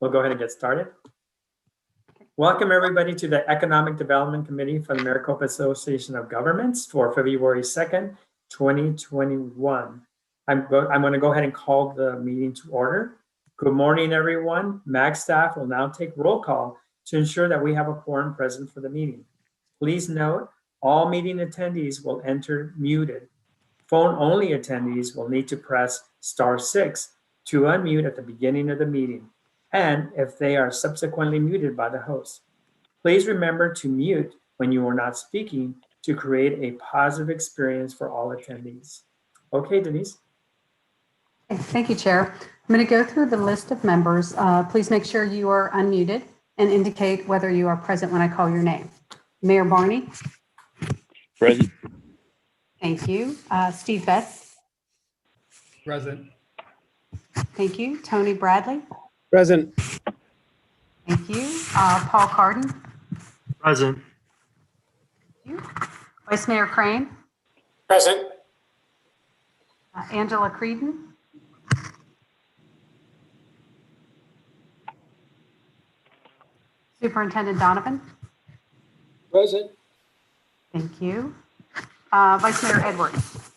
We'll go ahead and get started. Welcome everybody to the Economic Development Committee for the Maricopa Association of Governments for February 2nd, 2021. I'm going to go ahead and call the meeting to order. Good morning, everyone. MAG staff will now take roll call to ensure that we have a quorum present for the meeting. Please note, all meeting attendees will enter muted. Phone-only attendees will need to press *6 to unmute at the beginning of the meeting, and if they are subsequently muted by the host. Please remember to mute when you are not speaking to create a positive experience for all attendees. Okay, Denise. Thank you, Chair. I'm going to go through the list of members. Please make sure you are unmuted and indicate whether you are present when I call your name. Mayor Barney. Present. Thank you. Steve Betts. Present. Thank you. Tony Bradley. Present. Thank you. Paul Carden. Present. Thank you. Vice Mayor Crane. Present. Angela Creedon. Superintendent Donovan. Present. Thank you. Vice Mayor Edwards.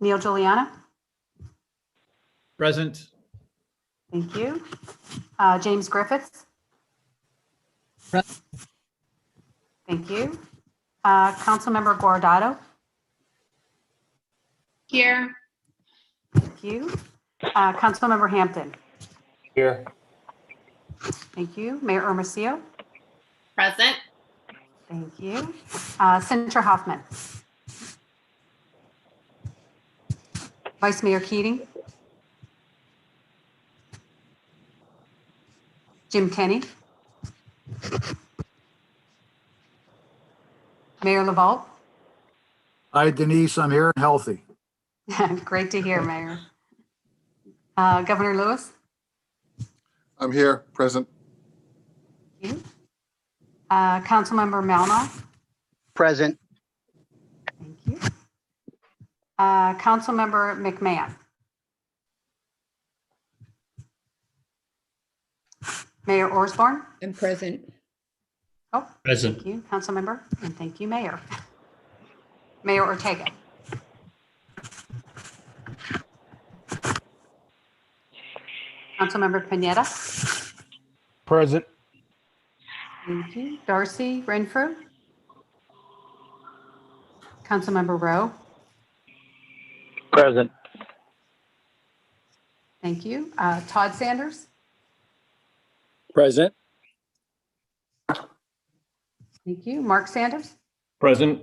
Neil Juliana. Present. Thank you. James Griffiths. Present. Thank you. Councilmember Guardado. Here. Thank you. Councilmember Hampton. Here. Thank you. Mayor Hermosillo. Present. Thank you. Senator Hoffman. Vice Mayor Keating. Jim Kenney. Mayor LaVault. Hi, Denise. I'm here and healthy. Great to hear, Mayor. Governor Lewis. I'm here, present. Thank you. Councilmember Melnoff. Present. Thank you. Councilmember McMahon. Mayor Osborne. I'm present. Oh, Present. thank you, Councilmember, and thank you, Mayor. Mayor Ortega. Councilmember Pineda. Present. Thank you. Darcy Renfrew. Councilmember Rowe. Present. Thank you. Todd Sanders. Present. Thank you. Mark Sanders. Present.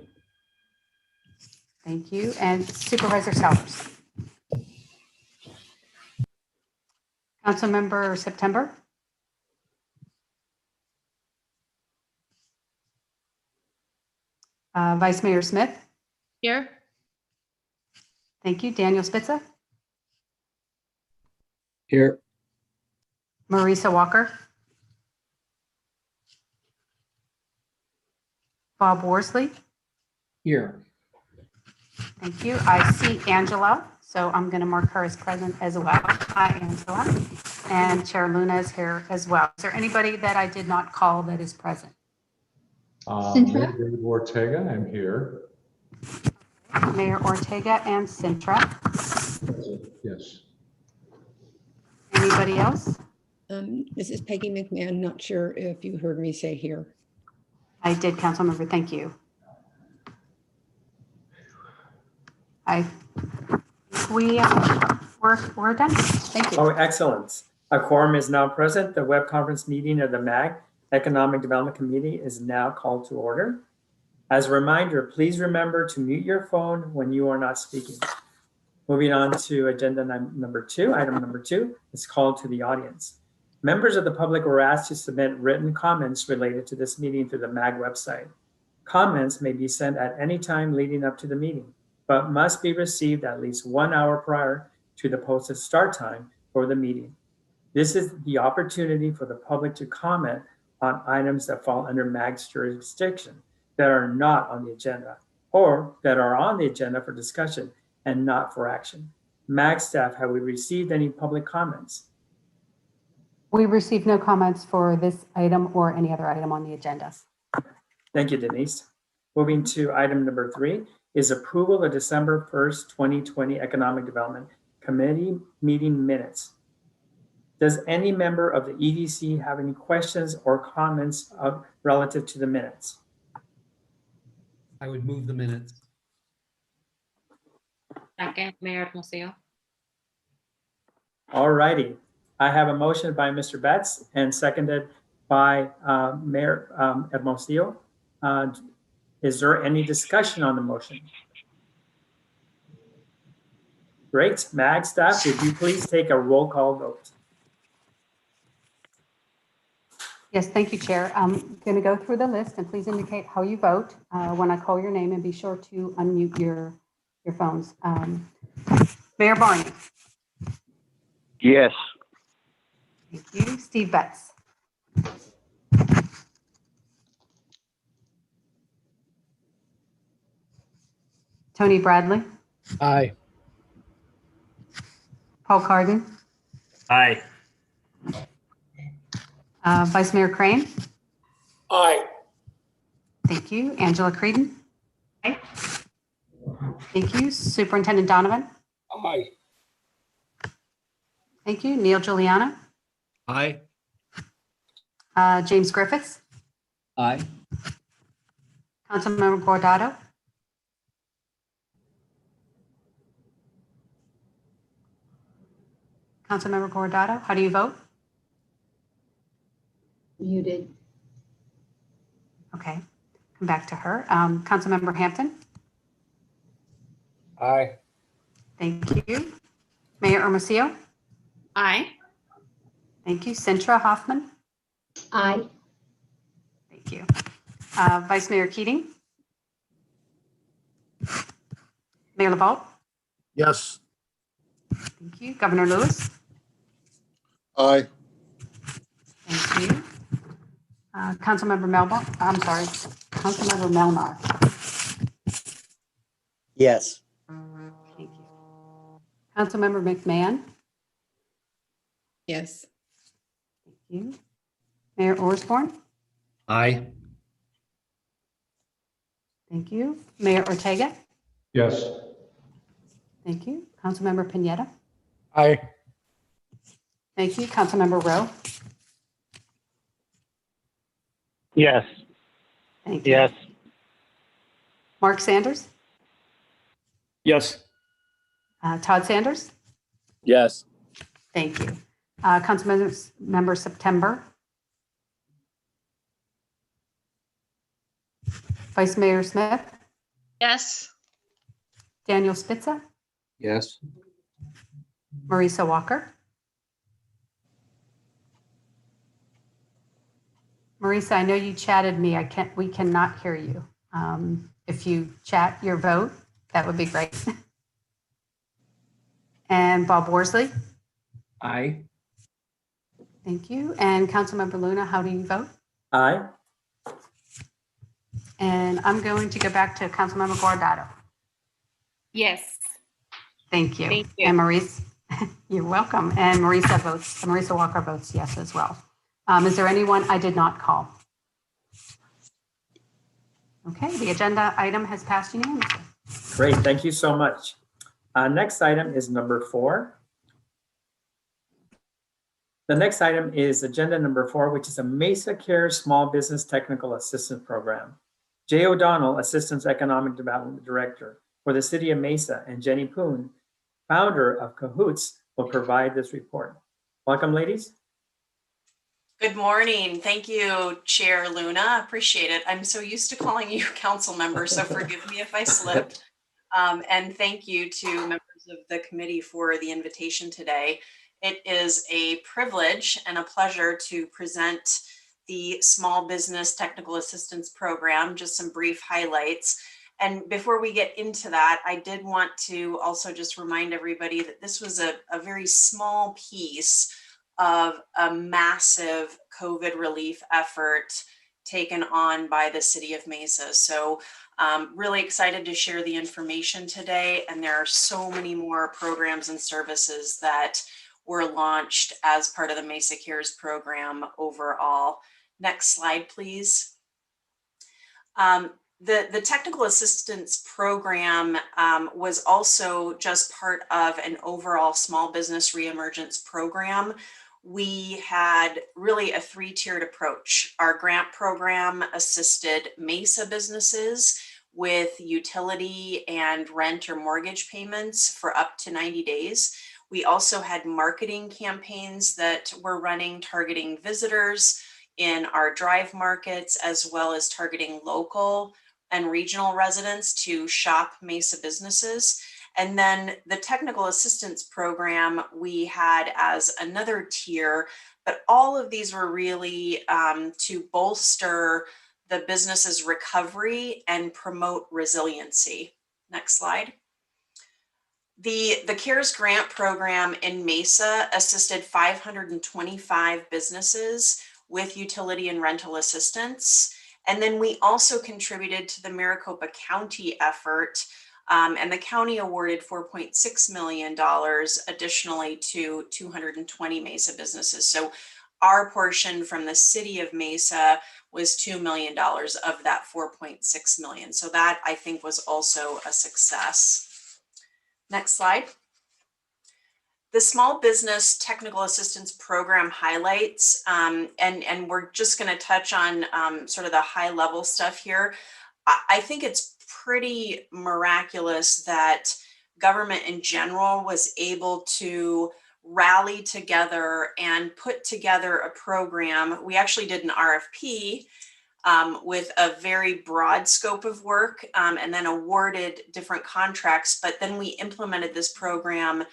Thank you. And Supervisor Sellers. Councilmember September. Vice Mayor Smith. Here. Thank you. Daniel Spitza. Here. Marisa Walker. Bob Worsley. Here. Thank you. I see Angela, so I'm going to mark her as present as well. Hi, Angela. And Chair Luna is here as well. Is there anybody that I did not call that is present? Mayor Ortega, I'm here. Mayor Ortega and Sintra. Yes. Anybody else? This is Peggy McMahon. Not sure if you heard me say here. I did, Councilmember. Thank you. We're done. Thank you. Oh, excellent. A quorum is now present. The web conference meeting of the MAG Economic Development Committee is now called to order. As a reminder, please remember to mute your phone when you are not speaking. Moving on to agenda number 2, item number 2 is called to the audience. Members of the public were asked to submit written comments related to this meeting through the MAG website. Comments may be sent at any time leading up to the meeting, but must be received at least 1 hour prior to the posted start time for the meeting. This is the opportunity for the public to comment on items that fall under MAG's jurisdiction that are not on the agenda, or that are on the agenda for discussion and not for action. MAG staff, have we received any public comments? We received no comments for this item or any other item on the agenda. Thank you, Denise. Moving to item number 3 is approval of December 1st, 2020 Economic Development Committee meeting minutes. Does any member of the EDC have any questions or comments relative to the minutes? I would move the minutes. Second, Mayor Hermosillo. All righty. I have a motion by Mr. Betts and seconded by Mayor Hermosillo. Is there any discussion on the motion? Great. MAG staff, would you please take a roll call vote? Yes, thank you, Chair. I'm going to go through the list and please indicate how you vote when I call your name, and be sure to unmute your phones. Mayor Barney. Yes. Thank you. Steve Betts. Tony Bradley. Aye. Paul Carden. Aye. Vice Mayor Crane. Aye. Thank you. Angela Creedon. Aye. Thank you. Superintendent Donovan. Aye. Thank you. Neil Juliana. Aye. James Griffiths. Aye. Councilmember Guardado. Councilmember Guardado, how do you vote? Muted. Okay, come back to her. Councilmember Hampton. Aye. Thank you. Mayor Hermosillo. Aye. Thank you. Centra Hoffman. Aye. Thank you. Vice Mayor Keating. Mayor LaVault. Yes. Thank you. Governor Lewis. Aye. Thank you. Councilmember Melba. I'm sorry. Councilmember Melnar. Yes. Thank you. Councilmember McMahon. Yes. Thank you. Mayor Orsborn. Aye. Thank you. Mayor Ortega. Yes. Thank you. Councilmember Pineda. Aye. Thank you. Councilmember Rowe. Yes. Thank you. Yes. Mark Sanders. Yes. Todd Sanders. Yes. Thank you. Councilmember September. Vice Mayor Smith. Yes. Daniel Spitza. Yes. Marisa Walker. Marisa, I know you chatted me. We cannot hear you. If you chat your vote, that would be great. And Bob Worsley. Aye. Thank you. And Councilmember Luna, how do you vote? Aye. And I'm going to go back to Councilmember Guardado. Yes. Thank you. Thank you. And Maurice, you're welcome. And Marisa Walker votes yes as well. Is there anyone I did not call? Okay, the agenda item has passed unanimously. Great. Thank you so much. Next item is number 4. The next item is agenda number 4, which is a Mesa Care Small Business Technical Assistance Program. Jay O'Donnell, Assistant Economic Development Director for the City of Mesa, and Jenny Poon, founder of Cahoots, will provide this report. Welcome, ladies. Good morning. Thank you, Chair Luna. Appreciate it. I'm so used to calling you council member, so forgive me if I slipped. And thank you to members of the committee for the invitation today. It is a privilege and a pleasure to present the Small Business Technical Assistance Program, just some brief highlights. And before we get into that, I did want to also just remind everybody that this was a very small piece of a massive COVID relief effort taken on by the City of Mesa. So Really excited to share the information today, and there are so many more programs and services that were launched as part of the Mesa Cares program overall. Next slide, please. The technical assistance program was also just part of an overall small business reemergence program. We had really a three-tiered approach. Our grant program assisted Mesa businesses with utility and rent or mortgage payments for up to 90 days. We also had marketing campaigns that were running targeting visitors in our drive markets, as well as targeting local and regional residents to shop Mesa businesses. And then the technical assistance program we had as another tier, but all of these were really to bolster the business's recovery and promote resiliency. Next slide. The CARES grant program in Mesa assisted 525 businesses with utility and rental assistance. And then we also contributed to the Maricopa County effort, and the county awarded $4.6 million additionally to 220 Mesa businesses. So our portion from the city of Mesa was $2 million of that 4.6 million. So that, I think, was also a success. Next slide. The Small Business Technical Assistance Program highlights, and we're just going to touch on sort of the high level stuff here. I think it's pretty miraculous that government in general was able to rally together and put together a program. We actually did an RFP with a very broad scope of work, and then awarded different contracts, but then we implemented this program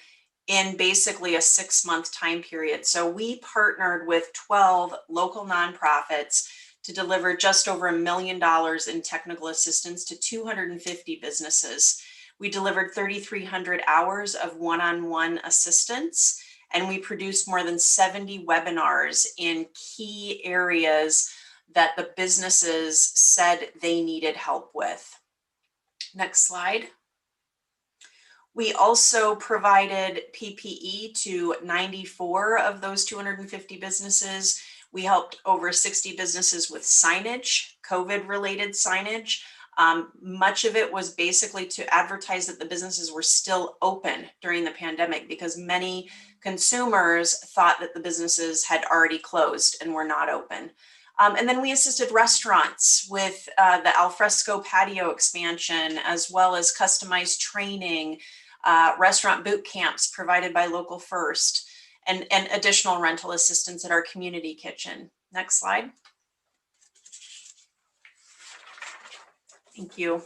in basically a 6-month time period. So we partnered with 12 local nonprofits to deliver just over $1 million in technical assistance to 250 businesses. We delivered 3,300 hours of one-on-one assistance, and we produced more than 70 webinars in key areas that the businesses said they needed help with. Next slide. We also provided PPE to 94 of those 250 businesses. We helped over 60 businesses with signage, COVID-related signage. Much of it was basically to advertise that the businesses were still open during the pandemic, because many consumers thought that the businesses had already closed and were not open. And then we assisted restaurants with the alfresco patio expansion, as well as customized training, restaurant boot camps provided by Local First, and additional rental assistance at our community kitchen. Next slide. Thank you.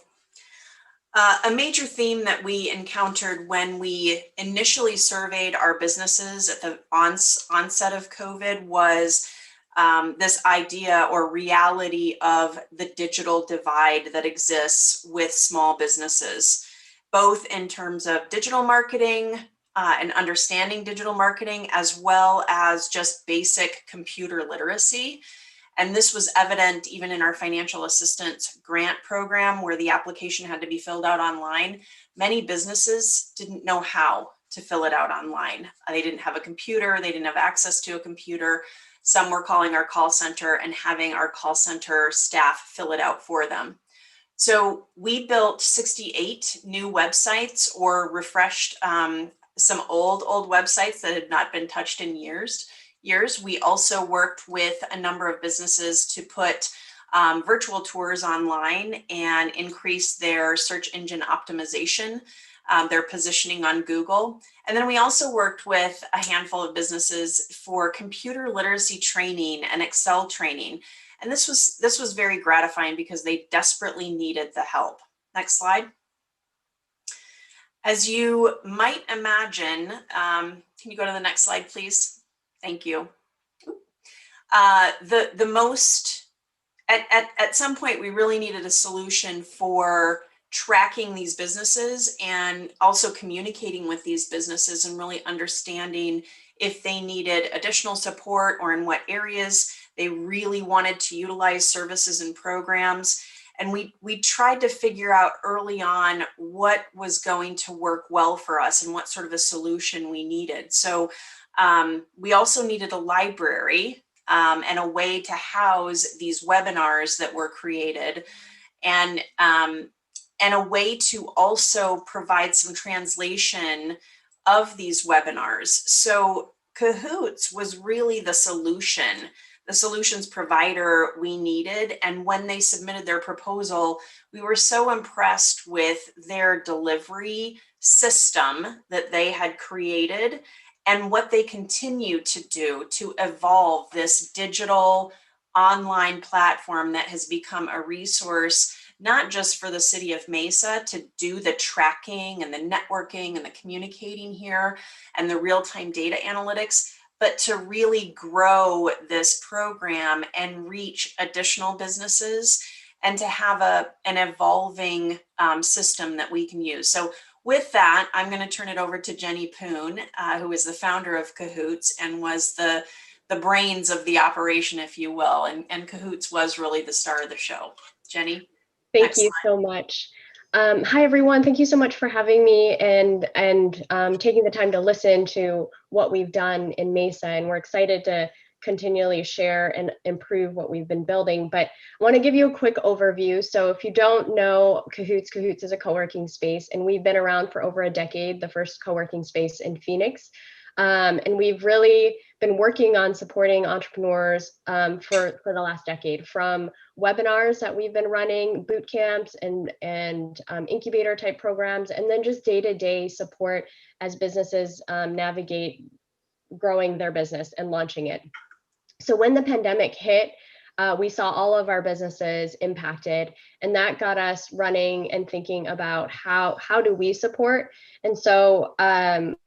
A major theme that we encountered when we initially surveyed our businesses at the onset of COVID was this idea or reality of the digital divide that exists with small businesses, both in terms of digital marketing and understanding digital marketing, as well as just basic computer literacy. And this was evident even in our financial assistance grant program, where the application had to be filled out online. Many businesses didn't know how to fill it out online. They didn't have a computer, they didn't have access to a computer. Some were calling our call center and having our call center staff fill it out for them. So we built 68 new websites, or refreshed some old websites that had not been touched in years. We also worked with a number of businesses to put virtual tours online and increase their search engine optimization, their positioning on Google. And then we also worked with a handful of businesses for computer literacy training and Excel training. And this was very gratifying because they desperately needed the help. Next slide. As you might imagine, can you go to the next slide, please? Thank you. At some point, we really needed a solution for tracking these businesses and also communicating with these businesses and really understanding if they needed additional support or in what areas they really wanted to utilize services and programs. And we tried to figure out early on what was going to work well for us and what sort of a solution we needed. So we also needed a library and a way to house these webinars that were created, and a way to also provide some translation of these webinars. So Cahoots was really the solutions provider we needed. And when they submitted their proposal, we were so impressed with their delivery system that they had created and what they continue to do to evolve this digital online platform that has become a resource, not just for the city of Mesa to do the tracking and the networking and the communicating here and the real-time data analytics, but to really grow this program and reach additional businesses and to have an evolving system that we can use. So with that, I'm going to turn it over to Jenny Poon, who is the founder of Cahoots and was the brains of the operation, if you will. And Cahoots was really the star of the show. Jenny? Thank you so much. Hi, everyone. Thank you so much for having me and taking the time to listen to what we've done in Mesa. And we're excited to continually share and improve what we've been building. But I want to give you a quick overview. So if you don't know Cahoots is a co-working space, and we've been around for over a decade, the first co-working space in Phoenix. And we've really been working on supporting entrepreneurs for the last decade, from webinars that we've been running, boot camps and incubator type programs, and then just day-to-day support as businesses navigate growing their business and launching it. So when the pandemic hit, we saw all of our businesses impacted, and that got us running and thinking about how do we support. And so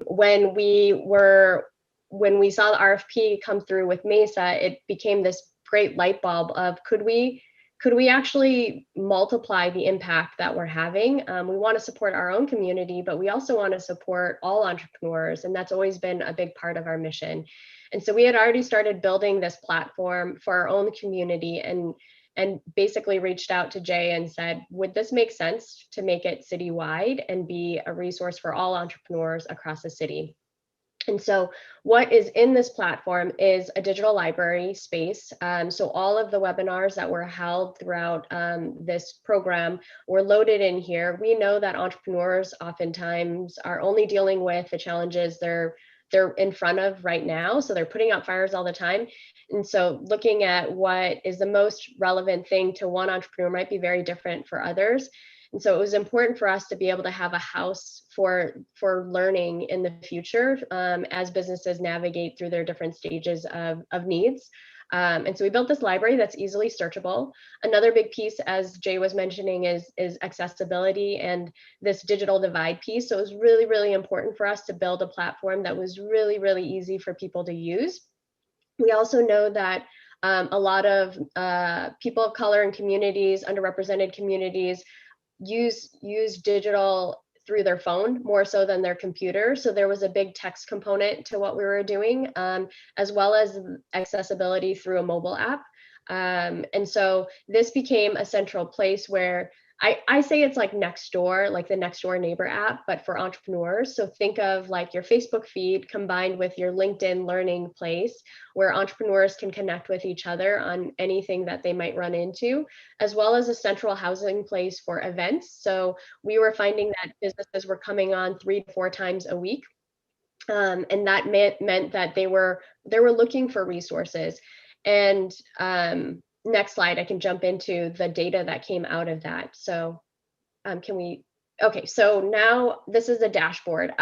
when we saw the RFP come through with Mesa, it became this great light bulb of could we actually multiply the impact that we're having? We want to support our own community, but we also want to support all entrepreneurs, and that's always been a big part of our mission. And so we had already started building this platform for our own community and basically reached out to Jay and said, would this make sense to make it citywide and be a resource for all entrepreneurs across the city? And so what is in this platform is a digital library space. So all of the webinars that were held throughout this program were loaded in here. We know that entrepreneurs oftentimes are only dealing with the challenges they're in front of right now. So they're putting out fires all the time. And so looking at what is the most relevant thing to one entrepreneur might be very different for others. And so it was important for us to be able to have a house for learning in the future as businesses navigate through their different stages of needs. And so we built this library that's easily searchable. Another big piece, as Jay was mentioning, is accessibility and this digital divide piece. So it was really, really important for us to build a platform that was really, really easy for people to use. We also know that a lot of people of color and communities, underrepresented communities, use digital through their phone more so than their computer. So there was a big text component to what we were doing, as well as accessibility through a mobile app. And so this became a central place where I say it's like next door, like the next door neighbor app, but for entrepreneurs. So think of like your Facebook feed combined with your LinkedIn learning place, where entrepreneurs can connect with each other on anything that they might run into, as well as a central housing place for events. So we were finding that businesses were coming on 3 to 4 times a week. And that meant that they were looking for resources. And next slide, I can jump into the data that came out of that. So okay, so now this is a dashboard.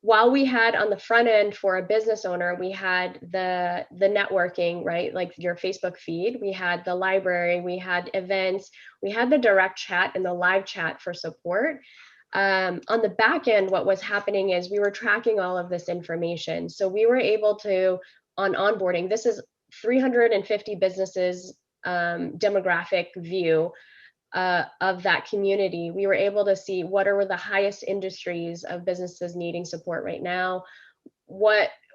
While we had on the front end for a business owner, we had the networking, right? Like your Facebook feed, we had the library, we had events, we had the direct chat and the live chat for support. On the back end, what was happening is we were tracking all of this information. So we were able to, on onboarding, this is 350 businesses demographic view of that community. We were able to see what are the highest industries of businesses needing support right now,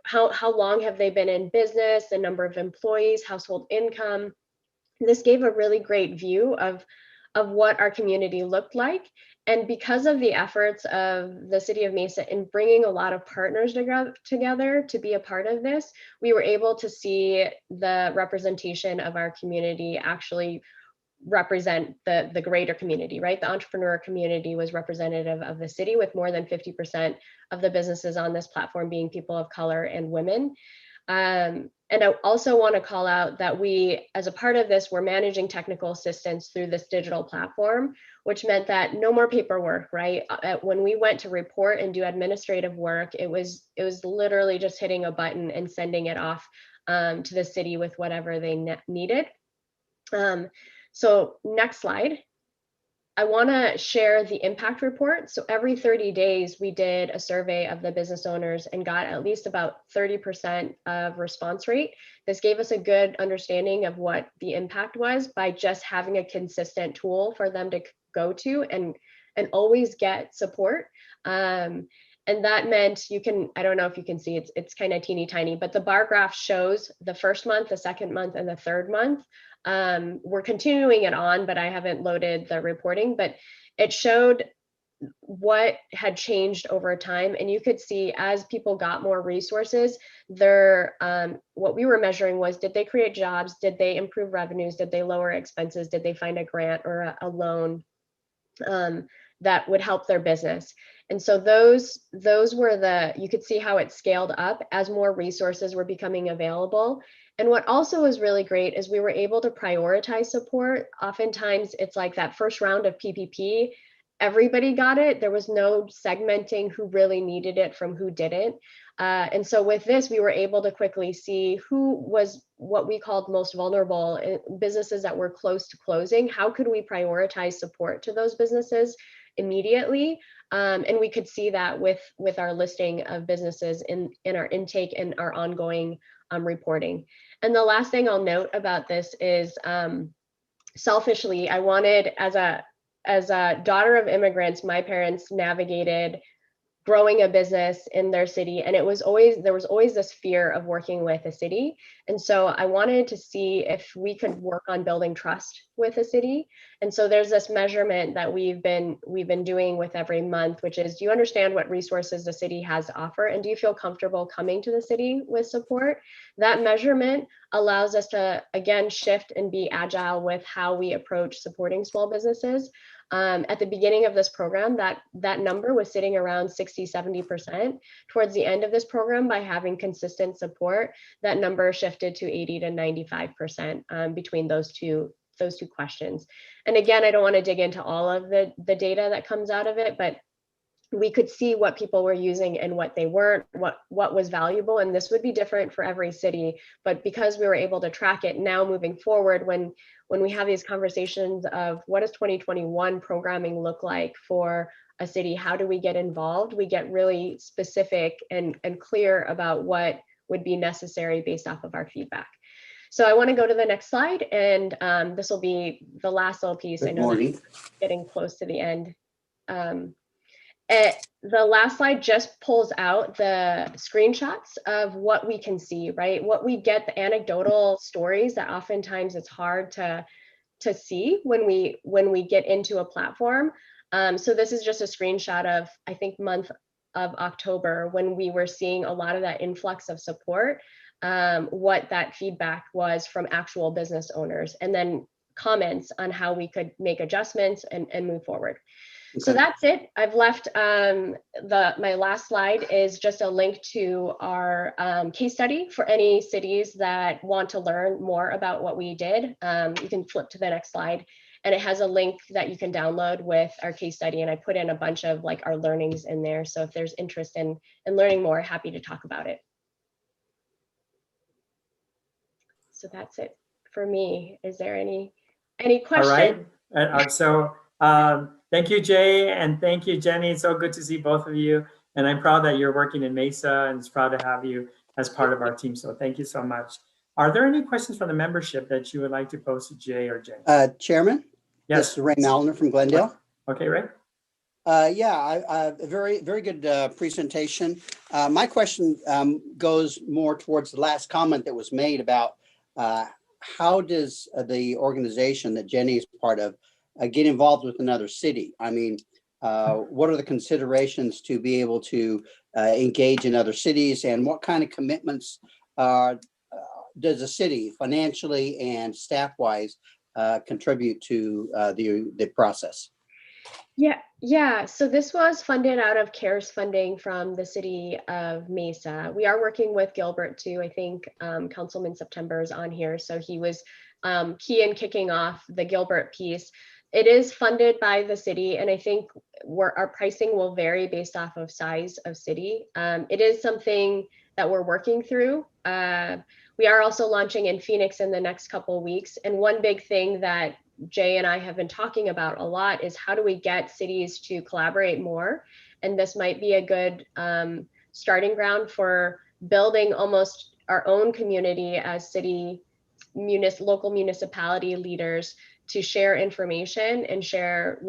how long have they been in business, the number of employees, household income. This gave a really great view of of what our community looked like. And because of the efforts of the city of Mesa in bringing a lot of partners together to be a part of this, we were able to see the representation of our community actually represent the greater community, right? The entrepreneur community was representative of the city, with more than 50% of the businesses on this platform being people of color and women. And I also want to call out that we, as a part of this, we're managing technical assistance through this digital platform, which meant that no more paperwork, right? When we went to report and do administrative work, it was literally just hitting a button and sending it off to the city with whatever they needed. So next slide. I want to share the impact report. So every 30 days, we did a survey of the business owners and got at least about 30% of response rate. This gave us a good understanding of what the impact was by just having a consistent tool for them to go to and always get support. And that meant you can, I don't know if you can see, it's kind of teeny tiny, but the bar graph shows the first month, the second month, and the third month. We're continuing it on, but I haven't loaded the reporting, but it showed what had changed over time. And you could see as people got more resources, what we were measuring was, did they create jobs? Did they improve revenues? Did they lower expenses? Did they find a grant or a loan that would help their business? And so those were you could see how it scaled up as more resources were becoming available. And what also was really great is we were able to prioritize support. Oftentimes it's like that first round of PPP, everybody got it. There was no segmenting who really needed it from who didn't. And so with this, we were able to quickly see who was what we called most vulnerable, businesses that were close to closing. How could we prioritize support to those businesses immediately? And we could see that with our listing of businesses in our intake and our ongoing reporting. And the last thing I'll note about this is, selfishly, I wanted, as a daughter of immigrants, my parents navigated growing a business in their city, and there was always this fear of working with a city. And so I wanted to see if we could work on building trust with a city. And so there's this measurement that we've been doing with every month, which is, do you understand what resources the city has to offer, and do you feel comfortable coming to the city with support? That measurement allows us to, again, shift and be agile with how we approach supporting small businesses. At the beginning of this program, that number was sitting around 60–70%. Towards the end of this program, by having consistent support, that number shifted to 80 to 95% between those two questions. And again, I don't want to dig into all of the data that comes out of it, but we could see what people were using and what they weren't, what was valuable. And this would be different for every city. But because we were able to track it, now moving forward, when we have these conversations of what does 2021 programming look like for a city, how do we get involved? We get really specific and clear about what would be necessary based off of our feedback. So I want to go to the next slide, and this will be the last little piece. I know we're getting close to the end. The last slide just pulls out the screenshots of what we can see, right? What we get, the anecdotal stories that oftentimes it's hard to see when we get into a platform. So this is just a screenshot of, I think, month of October, when we were seeing a lot of that influx of support, what that feedback was from actual business owners, and then comments on how we could make adjustments and move forward. Okay. So that's it. I've left my last slide is just a link to our case study for any cities that want to learn more about what we did. You can flip to the next slide, and it has a link that you can download with our case study. And I put in a bunch of like our learnings in there. So if there's interest in learning more, happy to talk about it. So that's it for me. Is there any questions? All right. Thank you, Jay, and thank you, Jenny. It's so good to see both of you. And I'm proud that you're working in Mesa, and it's proud to have you as part of our team. So thank you so much. Are there any questions from the membership that you would like to pose to Jay or Jenny? Chairman? Yes. This is Ray Malner from Glendale. Okay, Ray. A very good presentation. My question goes more towards the last comment that was made about how does the organization that Jenny is part of get involved with another city? I mean, what are the considerations to be able to engage in other cities, and what kind of commitments does the city financially and staff-wise contribute to the process? Yeah. So this was funded out of CARES funding from the city of Mesa. We are working with Gilbert too. I think Councilman September is on here. So he was key in kicking off the Gilbert piece. It is funded by the city, and I think our pricing will vary based off of size of city. It is something that we're working through. We are also launching in Phoenix in the next couple of weeks. And one big thing that Jay and I have been talking about a lot is how do we get cities to collaborate more? And this might be a good starting ground for building almost our own community as local municipality leaders to share information and share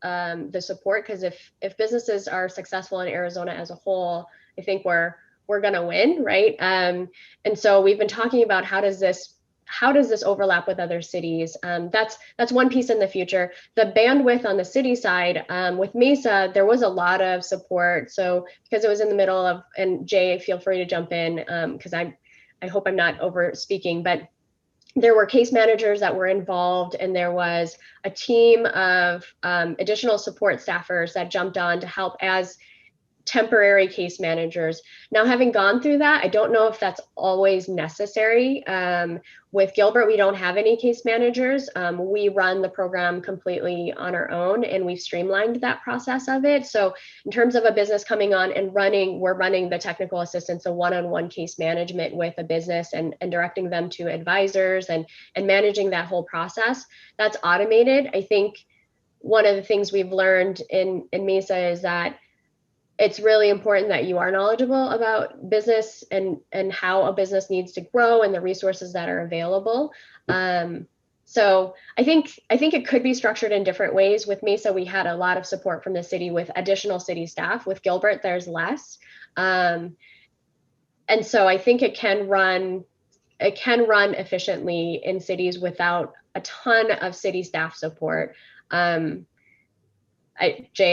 the support. Because if businesses are successful in Arizona as a whole, I think we're gonna win, right? And so we've been talking about how does this overlap with other cities? That's one piece in the future. The bandwidth on the city side, with Mesa, there was a lot of support. So because it was in the middle of, and Jay, feel free to jump in, because I hope I'm not over speaking, but there were case managers that were involved, and there was a team of additional support staffers that jumped on to help as temporary case managers. Now, having gone through that, I don't know if that's always necessary. With Gilbert, we don't have any case managers. We run the program completely on our own, and we've streamlined that process of it. So in terms of a business coming on and we're running the technical assistance, so one-on-one case management with a business and directing them to advisors and managing that whole process. That's automated. I think one of the things we've learned in Mesa is that it's really important that you are knowledgeable about business and how a business needs to grow and the resources that are available. So I think it could be structured in different ways. With Mesa, we had a lot of support from the city with additional city staff. With Gilbert, there's less. And so I think it can run efficiently in cities without a ton of city staff support. Jay,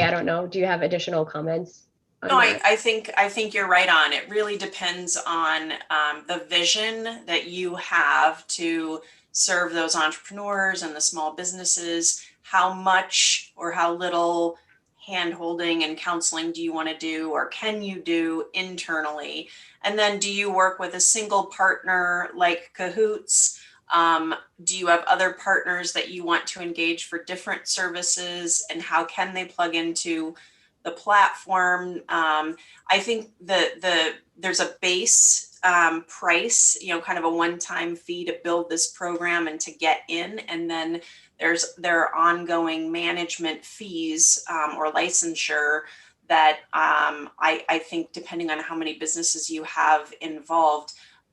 I don't know, do you have additional comments? No, I think you're right on. It really depends on the vision that you have to serve those entrepreneurs and the small businesses. How much or how little hand-holding and counseling do you want to do, or can you do internally? And then do you work with a single partner like Cahoots? Do you have other partners that you want to engage for different services, and how can they plug into the platform? I think there's a base price, kind of a one-time fee to build this program and to get in, and then there are ongoing management fees or licensure that I think, depending on how many businesses you have involved,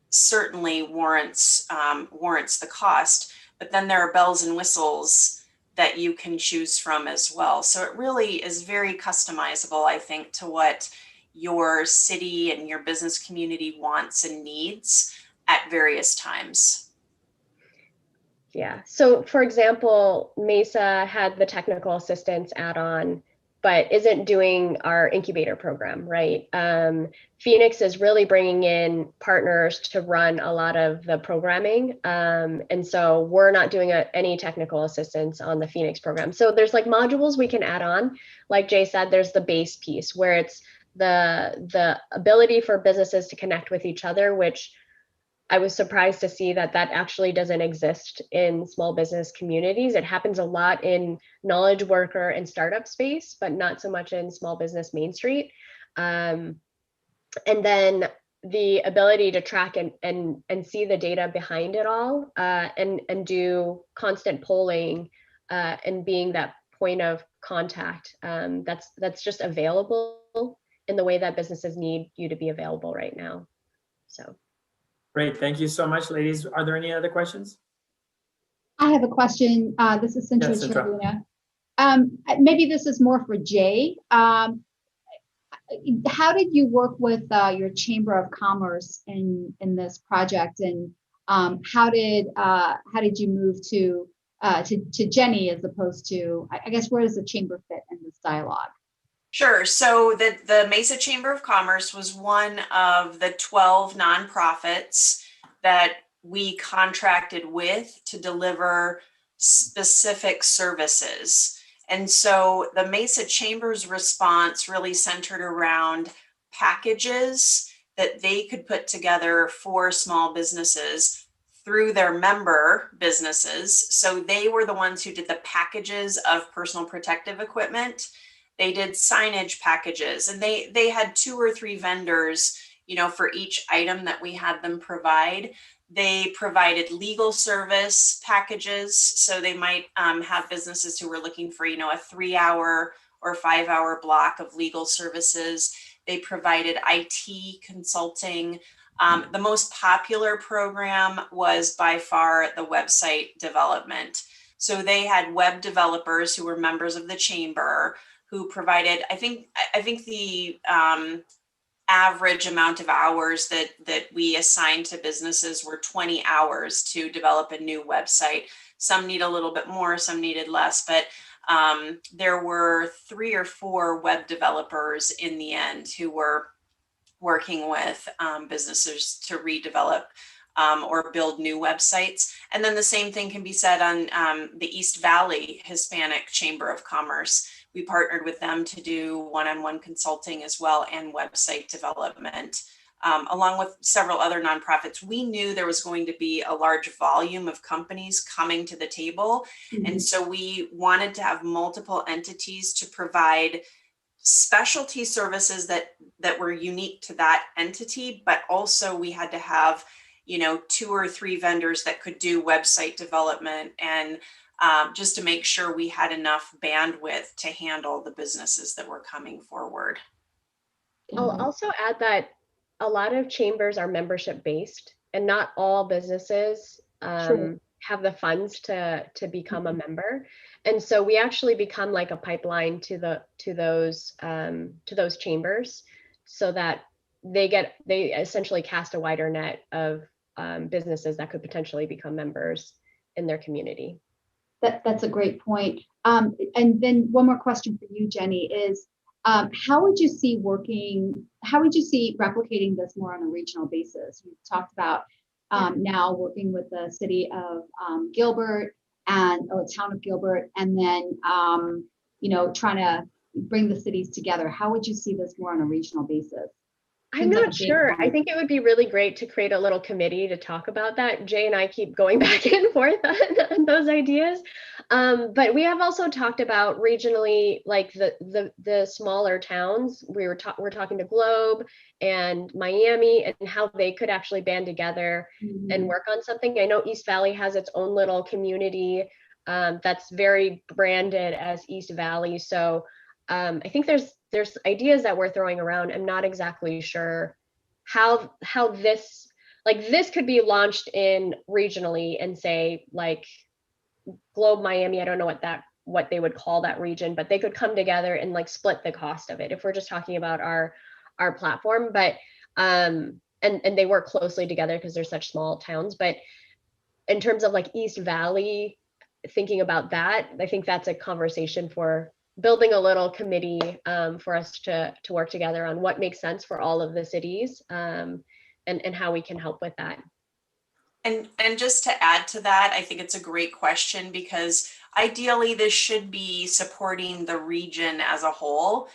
certainly warrants the cost. But then there are bells and whistles that you can choose from as well. So it really is very customizable, I think, to what your city and your business community wants and needs at various times. Yeah. So for example, Mesa had the technical assistance add-on, but isn't doing our incubator program, right? Phoenix is really bringing in partners to run a lot of the programming. And so we're not doing any technical assistance on the Phoenix program. So there's modules we can add on. Like Jay said, there's the base piece where it's the ability for businesses to connect with each other, which I was surprised to see that actually doesn't exist in small business communities. It happens a lot in knowledge worker and startup space, but not so much in small business Main Street. And then the ability to track and see the data behind it all, and do constant polling, and being that point of contact, that's just available in the way that businesses need you to be available right now. So. Great, thank you so much, ladies. Are there any other questions? I have a question. This is Sintra Yes, Sintra. Cheruna. Maybe this is more for Jay. How did you work with your Chamber of Commerce in this project, and how did you move to to Jenny as opposed to, I guess, where does the chamber fit in this dialogue? Sure. So the Mesa Chamber of Commerce was one of the 12 nonprofits that we contracted with to deliver specific services. And so the Mesa Chamber's response really centered around packages that they could put together for small businesses through their member businesses. So they were the ones who did the packages of personal protective equipment. They did signage packages, and they had 2 or 3 vendors, for each item that we had them provide. They provided legal service packages. So they might have businesses who were looking for, a 3-hour or 5-hour block of legal services. They provided IT consulting. The most popular program was by far the website development. So they had web developers who were members of the chamber who provided, I think the average amount of hours that we assigned to businesses were 20 hours to develop a new website. Some need a little bit more, some needed less, but there were 3 or 4 web developers in the end who were working with businesses to redevelop or build new websites. And then the same thing can be said on the East Valley Hispanic Chamber of Commerce. We partnered with them to do one-on-one consulting as well and website development, along with several other nonprofits. We knew there was going to be a large volume of companies coming to the table. Mm-hmm. And so we wanted to have multiple entities to provide specialty services that were unique to that entity, but also we had to have 2 or 3 vendors that could do website development and just to make sure we had enough bandwidth to handle the businesses that were coming forward. I'll also add that a lot of chambers are membership based, and not all businesses have the funds to become a member. And so we actually become like a pipeline to those chambers, so that they essentially cast a wider net of businesses that could potentially become members in their community. That's a great point. And then one more question for you, Jenny, is how would you see replicating this more on a regional basis? We've talked about now working with the city of Gilbert or town of Gilbert, and then trying to bring the cities together. How would you see this more on a regional basis? I'm not sure. I think it would be really great to create a little committee to talk about that. Jay and I keep going back and forth on those ideas. But we have also talked about regionally, like the smaller towns. We're talking to Globe and Miami and how they could actually band together and work on something. I know East Valley has its own little community that's very branded as East Valley. So I think there's ideas that we're throwing around. I'm not exactly sure how this could be launched in regionally and say like Globe Miami. I don't know what they would call that region, but they could come together and like split the cost of it if we're just talking about our platform. But and they work closely together because they're such small towns. But in terms of like East Valley, thinking about that, I think that's a conversation for building a little committee for us to work together on what makes sense for all of the cities and how we can help with that. And just to add to that, I think it's a great question because ideally this should be supporting the region as a whole.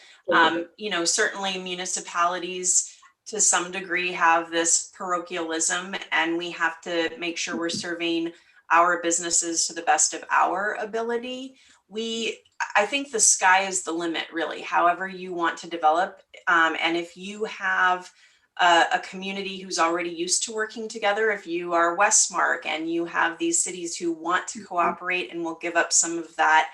Certainly municipalities to some degree have this parochialism, and we have to make sure we're serving our businesses to the best of our ability. I think the sky is the limit, really, however you want to develop. And if you have a community who's already used to working together, if you are Westmark and you have these cities who want to cooperate and will give up some of that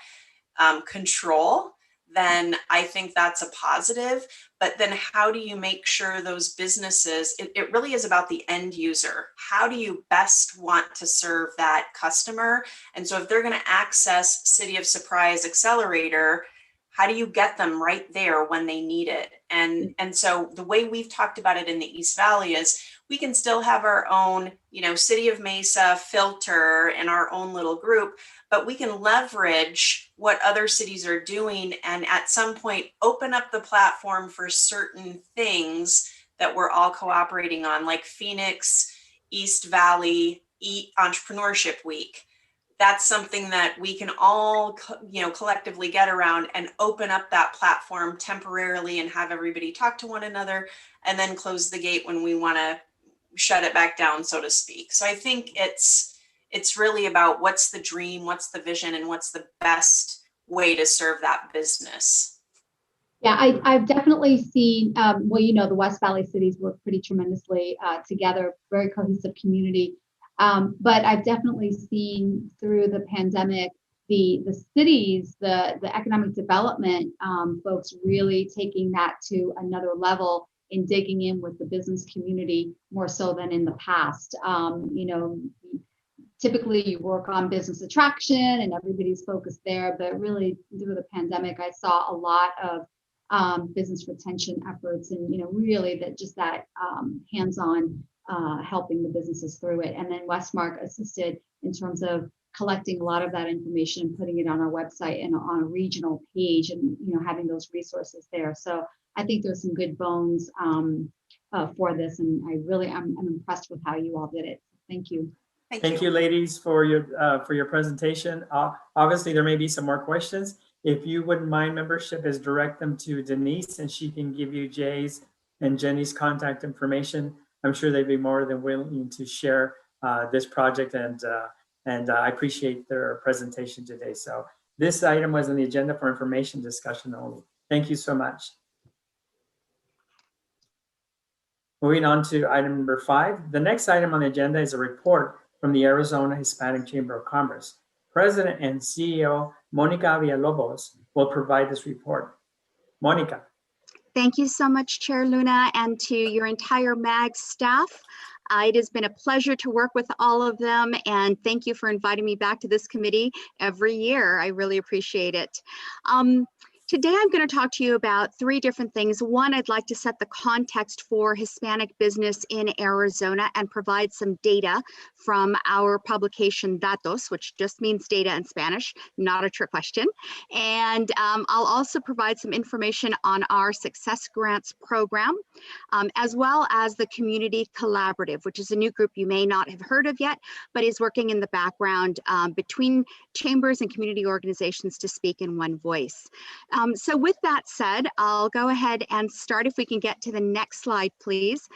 control, then I think that's a positive. But then how do you make sure those businesses, it really is about the end user. How do you best want to serve that customer? And so if they're going to access City of Surprise Accelerator, how do you get them right there when they need it? And so the way we've talked about it in the East Valley is we can still have our own, City of Mesa filter and our own little group, but we can leverage what other cities are doing and at some point open up the platform for certain things that we're all cooperating on, like Phoenix, East Valley, Entrepreneurship Week. That's something that we can all, collectively get around and open up that platform temporarily and have everybody talk to one another and then close the gate when we want to shut it back down, so to speak. So I think it's really about what's the dream, what's the vision, and what's the best way to serve that business. Yeah, I've definitely seen, the West Valley cities work pretty tremendously together, very cohesive community. But I've definitely seen through the pandemic, the cities, the economic development folks really taking that to another level in digging in with the business community more so than in the past. Typically you work on business attraction and everybody's focused there, but really through the pandemic, I saw a lot of business retention efforts and, really that hands-on helping the businesses through it. And then Westmark assisted in terms of collecting a lot of that information and putting it on our website and on a regional page and, having those resources there. So I think there's some good bones for this. And I'm impressed with how you all did it. Thank you. Thank you, ladies, for your presentation. Obviously, there may be some more questions. If you wouldn't mind, membership is direct them to Denise, and she can give you Jay's and Jenny's contact information. I'm sure they'd be more than willing to share this project, and I appreciate their presentation today. So this item was on the agenda for information discussion only. Thank you so much. Moving on to item number 5. The next item on the agenda is a report from the Arizona Hispanic Chamber of Commerce. President and CEO Monica Villalobos will provide this report. Monica. Thank you so much, Chair Luna, and to your entire MAG staff. It has been a pleasure to work with all of them, and thank you for inviting me back to this committee every year. I really appreciate it. Today, I'm going to talk to you about 3 different things. One, I'd like to set the context for Hispanic business in Arizona and provide some data from our publication Datos, which just means data in Spanish, not a trick question. And I'll also provide some information on our Success Grants program, as well as the Community Collaborative, which is a new group you may not have heard of yet, but is working in the background between chambers and community organizations to speak in one voice. So with that said, I'll go ahead and start. If we can get to the next slide, please.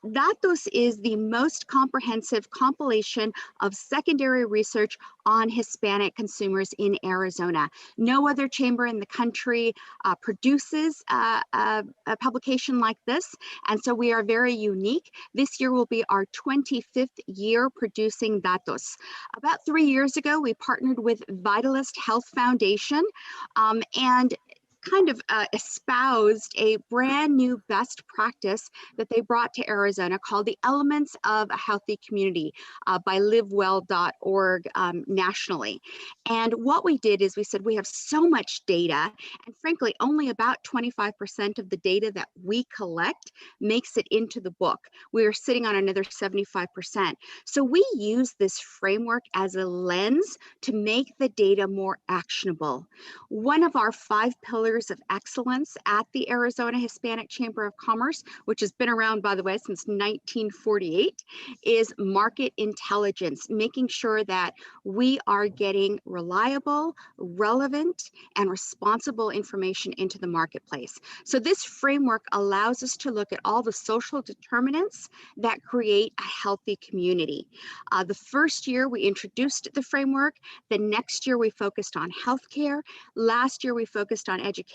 Datos is the most comprehensive compilation of secondary research on Hispanic consumers in Arizona. No other chamber in the country produces a publication like this, and so we are very unique. This year will be our 25th year producing Datos. About 3 years ago, we partnered with Vitalist Health Foundation and kind of espoused a brand new best practice that they brought to Arizona called the Elements of a Healthy Community by livewell.org nationally. And what we did is we said we have so much data, and frankly, only about 25% of the data that we collect makes it into the book. We are sitting on another 75%. So we use this framework as a lens to make the data more actionable. One of our 5 pillars of excellence at the Arizona Hispanic Chamber of Commerce, which has been around, by the way, since 1948, is market intelligence, making sure that we are getting reliable, relevant, and responsible information into the marketplace. So this framework allows us to look at all the social determinants that create a healthy community. The first year we introduced the framework. The next year we focused on healthcare. Last year we focused on education.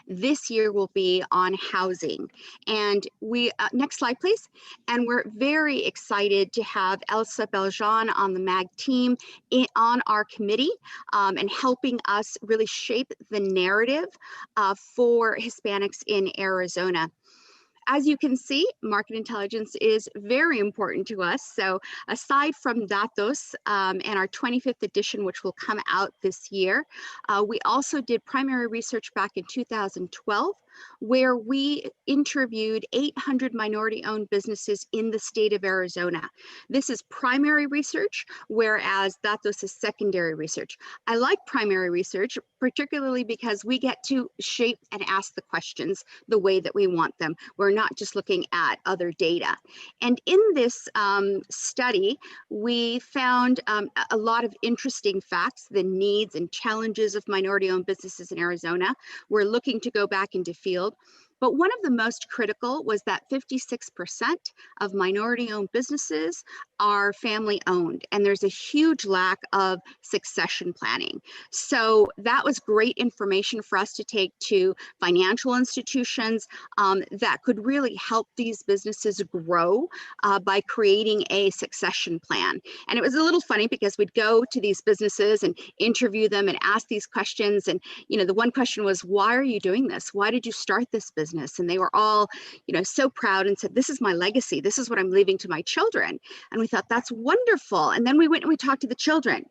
This year will be on housing. And we, next slide, please. And we're very excited to have Elsa Beljan on the MAG team on our committee and helping us really shape the narrative for Hispanics in Arizona. As you can see, market intelligence is very important to us. So aside from Datos and our 25th edition, which will come out this year, we also did primary research back in 2012 where we interviewed 800 minority-owned businesses in the state of Arizona. This is primary research, whereas Datos is secondary research. I like primary research, particularly because we get to shape and ask the questions the way that we want them. We're not just looking at other data. And in this study, we found a lot of interesting facts, the needs and challenges of minority-owned businesses in Arizona. We're looking to go back into field. But one of the most critical was that 56% of minority-owned businesses are family-owned, and there's a huge lack of succession planning. So that was great information for us to take to financial institutions that could really help these businesses grow by creating a succession plan. And it was a little funny because we'd go to these businesses and interview them and ask these questions. And, you know, the one question was, why are you doing this? Why did you start this business? And they were all, you know, so proud and said, this is my legacy. This is what I'm leaving to my children. And we thought, that's wonderful. And then we went and we talked to the children.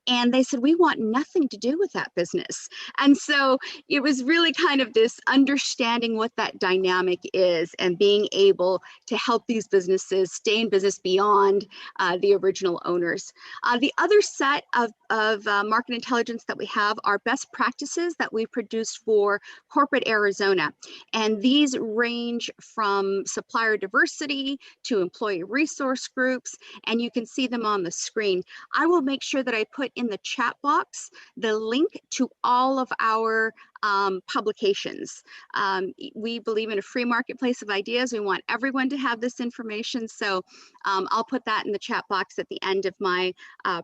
And they said, we want nothing to do with that business. And so it was really kind of this understanding what that dynamic is and being able to help these businesses stay in business beyond the original owners. The other set of market intelligence that we have are best practices that we produced for corporate Arizona. And these range from supplier diversity to employee resource groups, and you can see them on the screen. I will make sure that I put in the chat box the link to all of our publications. We believe in a free marketplace of ideas. We want everyone to have this information. So I'll put that in the chat box at the end of my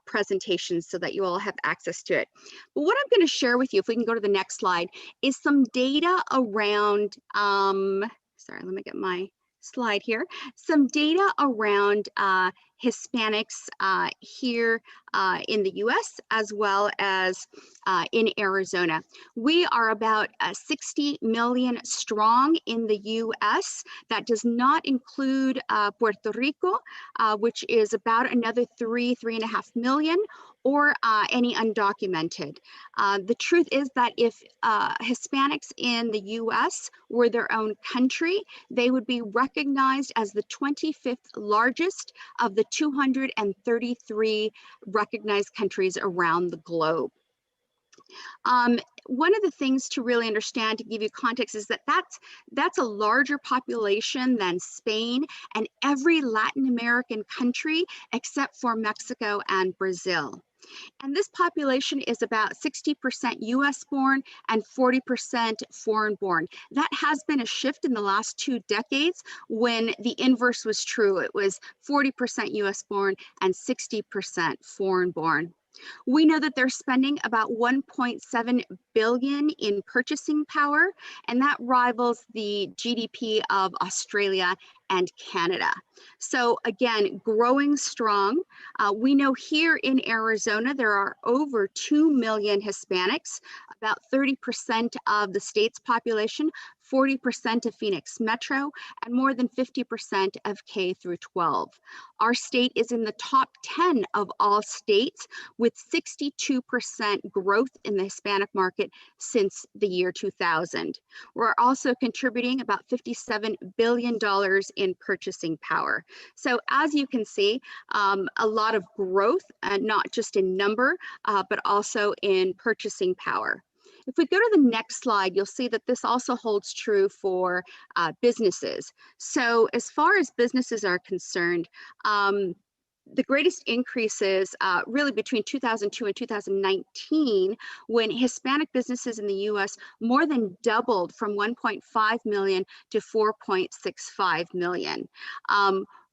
presentation so that you all have access to it. But what I'm going to share with you, if we can go to the next slide, is some data around, sorry, let me get my slide here, some data around Hispanics here in the US as well as in Arizona. We are about 60 million strong in the US. That does not include Puerto Rico, which is about another 3.5 million, or any undocumented. The truth is that if Hispanics in the US were their own country, they would be recognized as the 25th largest of the 233 recognized countries around the globe. One of the things to really understand, to give you context, is that that's a larger population than Spain and every Latin American country except for Mexico and Brazil. And this population is about 60% US born and 40% foreign born. That has been a shift in the last 2 decades when the inverse was true. It was 40% US born and 60% foreign born. We know that they're spending about 1.7 billion in purchasing power, and that rivals the GDP of Australia and Canada. So again, growing strong. We know here in Arizona, there are over 2 million Hispanics, about 30% of the state's population, 40% of Phoenix Metro, and more than 50% of K through 12. Our state is in the top 10 of all states, with 62% growth in the Hispanic market since the year 2000. We're also contributing about $57 billion in purchasing power. So as you can see, a lot of growth, not just in number, but also in purchasing power. If we go to the next slide, you'll see that this also holds true for businesses. So as far as businesses are concerned, the greatest increases really between 2002 and 2019, when Hispanic businesses in the US more than doubled from 1.5 million to 4.65 million.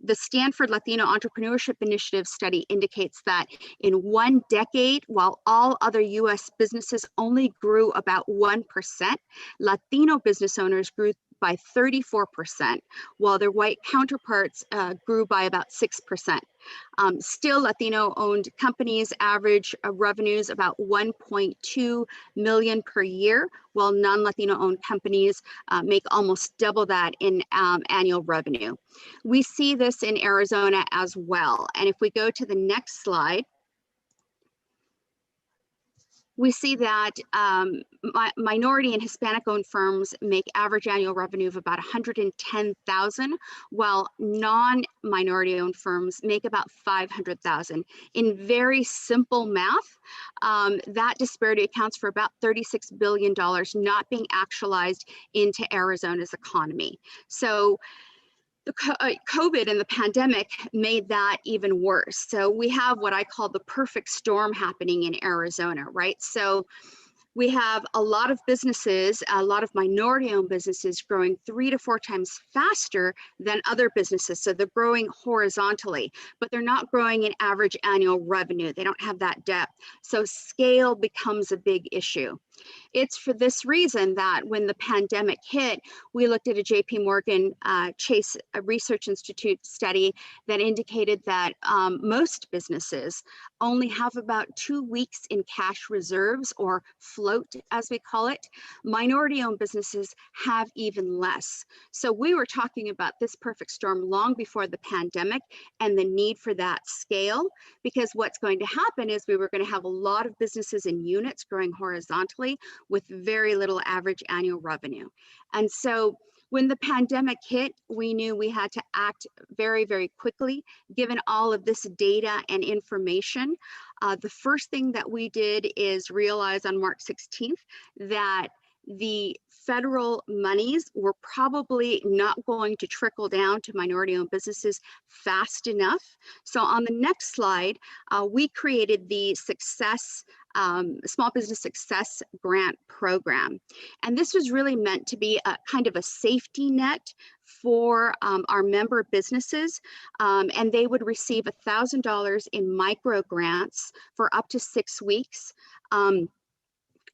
The Stanford Latino Entrepreneurship Initiative study indicates that in 1 decade, while all other US businesses only grew about 1%, Latino business owners grew by 34%, while their white counterparts grew by about 6%. Still, Latino-owned companies average revenues about 1.2 million per year, while non-Latino-owned companies make almost double that in annual revenue. We see this in Arizona as well. And if we go to the next slide, we see that minority and Hispanic-owned firms make average annual revenue of about 110,000, while non-minority-owned firms make about 500,000. In very simple math, that disparity accounts for about $36 billion not being actualized into Arizona's economy. So the COVID and the pandemic made that even worse. So we have what I call the perfect storm happening in Arizona, right? So we have a lot of businesses, a lot of minority-owned businesses growing 3 to 4 times faster than other businesses. So they're growing horizontally, but they're not growing in average annual revenue. They don't have that depth. So scale becomes a big issue. It's for this reason that when the pandemic hit, we looked at a JP Morgan Chase Research Institute study that indicated that most businesses only have about 2 weeks in cash reserves, or float as we call it. Minority-owned businesses have even less. So we were talking about this perfect storm long before the pandemic and the need for that scale, because what's going to happen is we were going to have a lot of businesses in units growing horizontally with very little average annual revenue. And so when the pandemic hit, we knew we had to act very, very quickly, given all of this data and information. The first thing that we did is realize on March 16th that the federal monies were probably not going to trickle down to minority-owned businesses fast enough. So on the next slide, we created the Small Business Success Grant Program. And this was really meant to be a kind of a safety net for our member businesses, and they would receive $1,000 in micro grants for up to 6 weeks.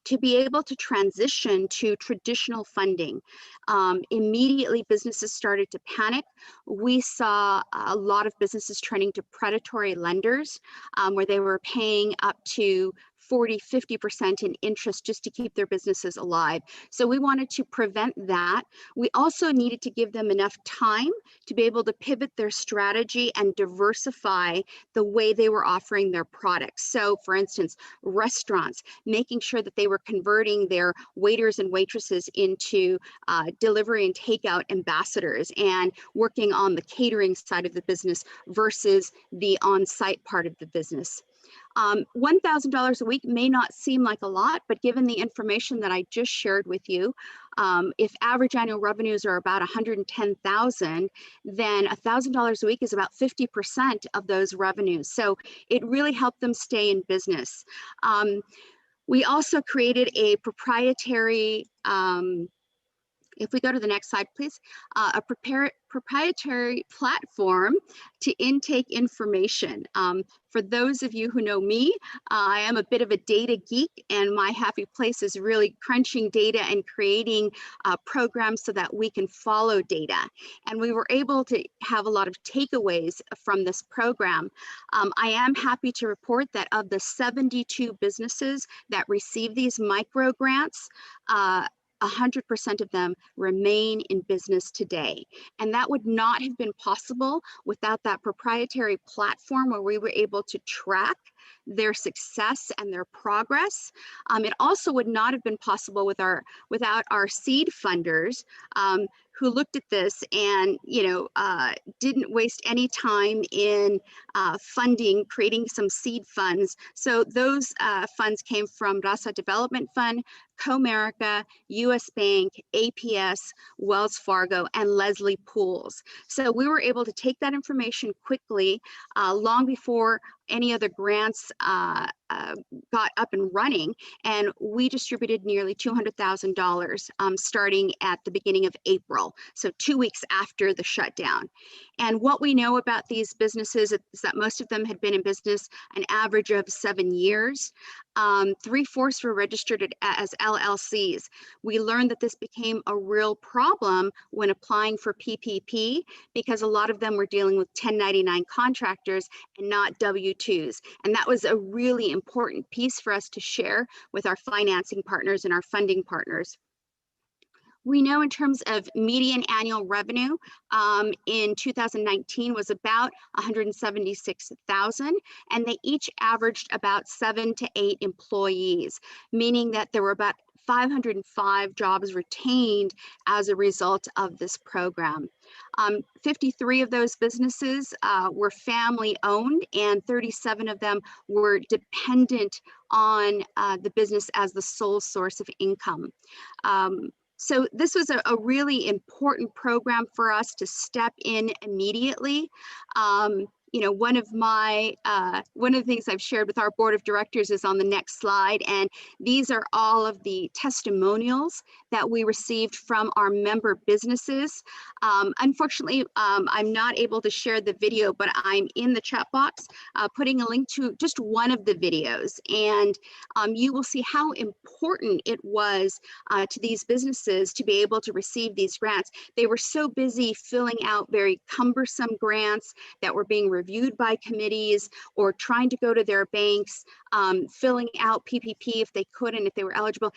To be able to transition to traditional funding. Immediately, businesses started to panic. We saw a lot of businesses turning to predatory lenders, where they were paying up to 40–50% in interest just to keep their businesses alive. So we wanted to prevent that. We also needed to give them enough time to be able to pivot their strategy and diversify the way they were offering their products. So for instance, restaurants, making sure that they were converting their waiters and waitresses into delivery and takeout ambassadors, and working on the catering side of the business versus the on-site part of the business. $1,000 a week may not seem like a lot, but given the information that I just shared with you, if average annual revenues are about $110,000, then $1,000 a week is about 50% of those revenues. So it really helped them stay in business. We also created a proprietary, if we go to the next slide, please, a proprietary platform to intake information. For those of you who know me, I am a bit of a data geek, and my happy place is really crunching data and creating programs so that we can follow data. And we were able to have a lot of takeaways from this program. I am happy to report that of the 72 businesses that receive these micro grants, 100% of them remain in business today. And that would not have been possible without that proprietary platform where we were able to track their success and their progress. It also would not have been possible without our seed funders, who looked at this and didn't waste any time in funding, creating some seed funds. So those funds came from Raza Development Fund, Comerica, US Bank, APS, Wells Fargo, and Leslie Pools. So we were able to take that information quickly, long before any other grants got up and running, and we distributed nearly $200,000 starting at the beginning of April, so 2 weeks after the shutdown. And what we know about these businesses is that most of them had been in business an average of 7 years. 3/4 were registered as LLCs. We learned that this became a real problem when applying for PPP, because a lot of them were dealing with 1099 contractors and not W-2s. And that was a really important piece for us to share with our financing partners and our funding partners. We know in terms of median annual revenue in 2019 was about 176,000, and they each averaged about 7 to 8 employees, meaning that there were about 505 jobs retained as a result of this program. 53 of those businesses were family owned, and 37 of them were dependent on the business as the sole source of income. So this was a really important program for us to step in immediately. You know, one of the things I've shared with our board of directors is on the next slide, and these are all of the testimonials that we received from our member businesses. Unfortunately, I'm not able to share the video, but I'm in the chat box putting a link to just one of the videos, and you will see how important it was to these businesses to be able to receive these grants. They were so busy filling out very cumbersome grants that were being reviewed by committees, or trying to go to their banks, filling out PPP if they could and if they were eligible.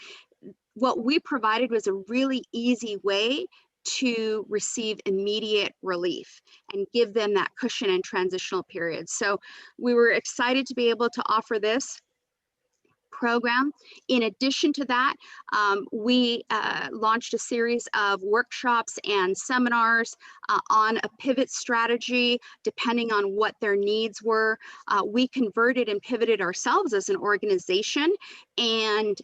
What we provided was a really easy way to receive immediate relief and give them that cushion and transitional period. So we were excited to be able to offer this program. In addition to that, we launched a series of workshops and seminars on a pivot strategy, depending on what their needs were. We converted and pivoted ourselves as an organization, and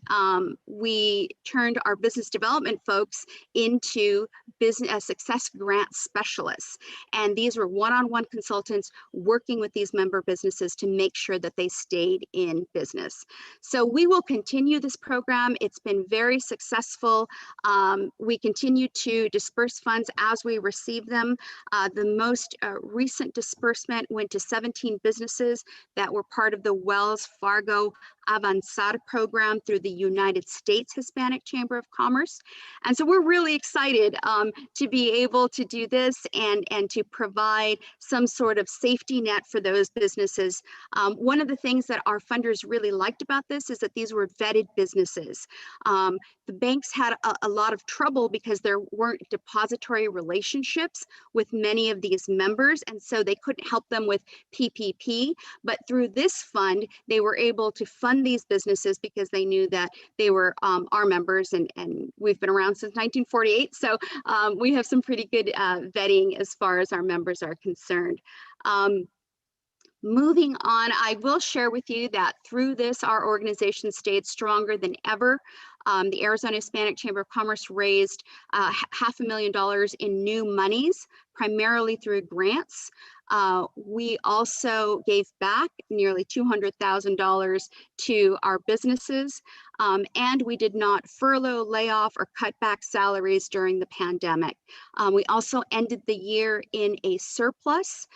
we turned our business development folks into business success grant specialists. And these were one-on-one consultants working with these member businesses to make sure that they stayed in business. So we will continue this program. It's been very successful. We continue to disperse funds as we receive them. The most recent disbursement went to 17 businesses that were part of the Wells Fargo Avanzar program through the United States Hispanic Chamber of Commerce. And so we're really excited to be able to do this and to provide some sort of safety net for those businesses. One of the things that our funders really liked about this is that these were vetted businesses. The banks had a lot of trouble because there weren't depository relationships with many of these members, and so they couldn't help them with PPP. But through this fund, they were able to fund these businesses because they knew that they were our members, and we've been around since 1948. So we have some pretty good vetting as far as our members are concerned. Moving on, I will share with you that through this, our organization stayed stronger than ever. The Arizona Hispanic Chamber of Commerce raised $500,000 in new monies, primarily through grants. We also gave back nearly $200,000 to our businesses, and we did not furlough, lay off, or cut back salaries during the pandemic. We also ended the year in a surplus,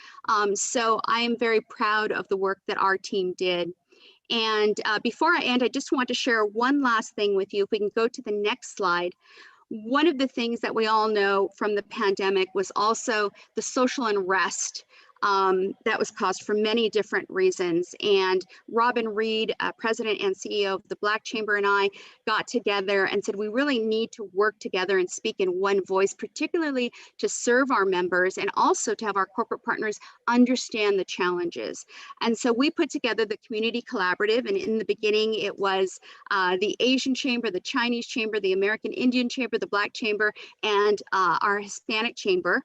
so I am very proud of the work that our team did. And before I end, I just want to share one last thing with you. If we can go to the next slide. One of the things that we all know from the pandemic was also the social unrest that was caused for many different reasons. And Robin Reed, President and CEO of the Black Chamber, and I got together and said, we really need to work together and speak in one voice, particularly to serve our members and also to have our corporate partners understand the challenges. And so we put together the Community Collaborative, and in the beginning it was the Asian Chamber, the Chinese Chamber, the American Indian Chamber, the Black Chamber, and our Hispanic Chamber.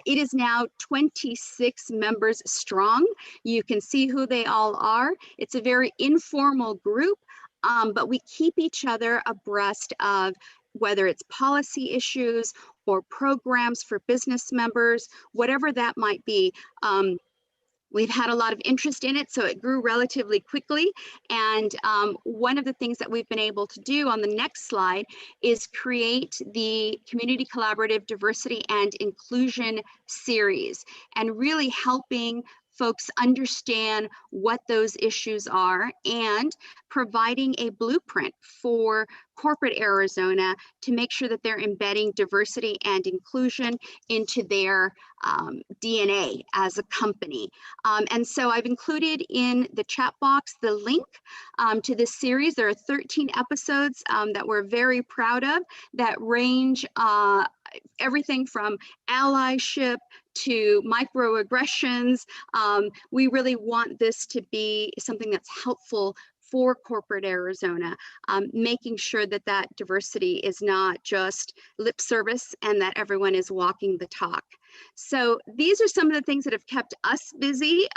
It is now 26 members strong. You can see who they all are. It's a very informal group, but we keep each other abreast of whether it's policy issues or programs for business members, whatever that might be. We've had a lot of interest in it, so it grew relatively quickly. And one of the things that we've been able to do on the next slide is create the Community Collaborative Diversity and Inclusion series, and really helping folks understand what those issues are, and providing a blueprint for corporate Arizona to make sure that they're embedding diversity and inclusion into their DNA as a company. And so I've included in the chat box the link to this series. There are 13 episodes that we're very proud of that range everything from allyship to microaggressions. We really want this to be something that's helpful for corporate Arizona, making sure that that diversity is not just lip service and that everyone is walking the talk. So these are some of the things that have kept us busy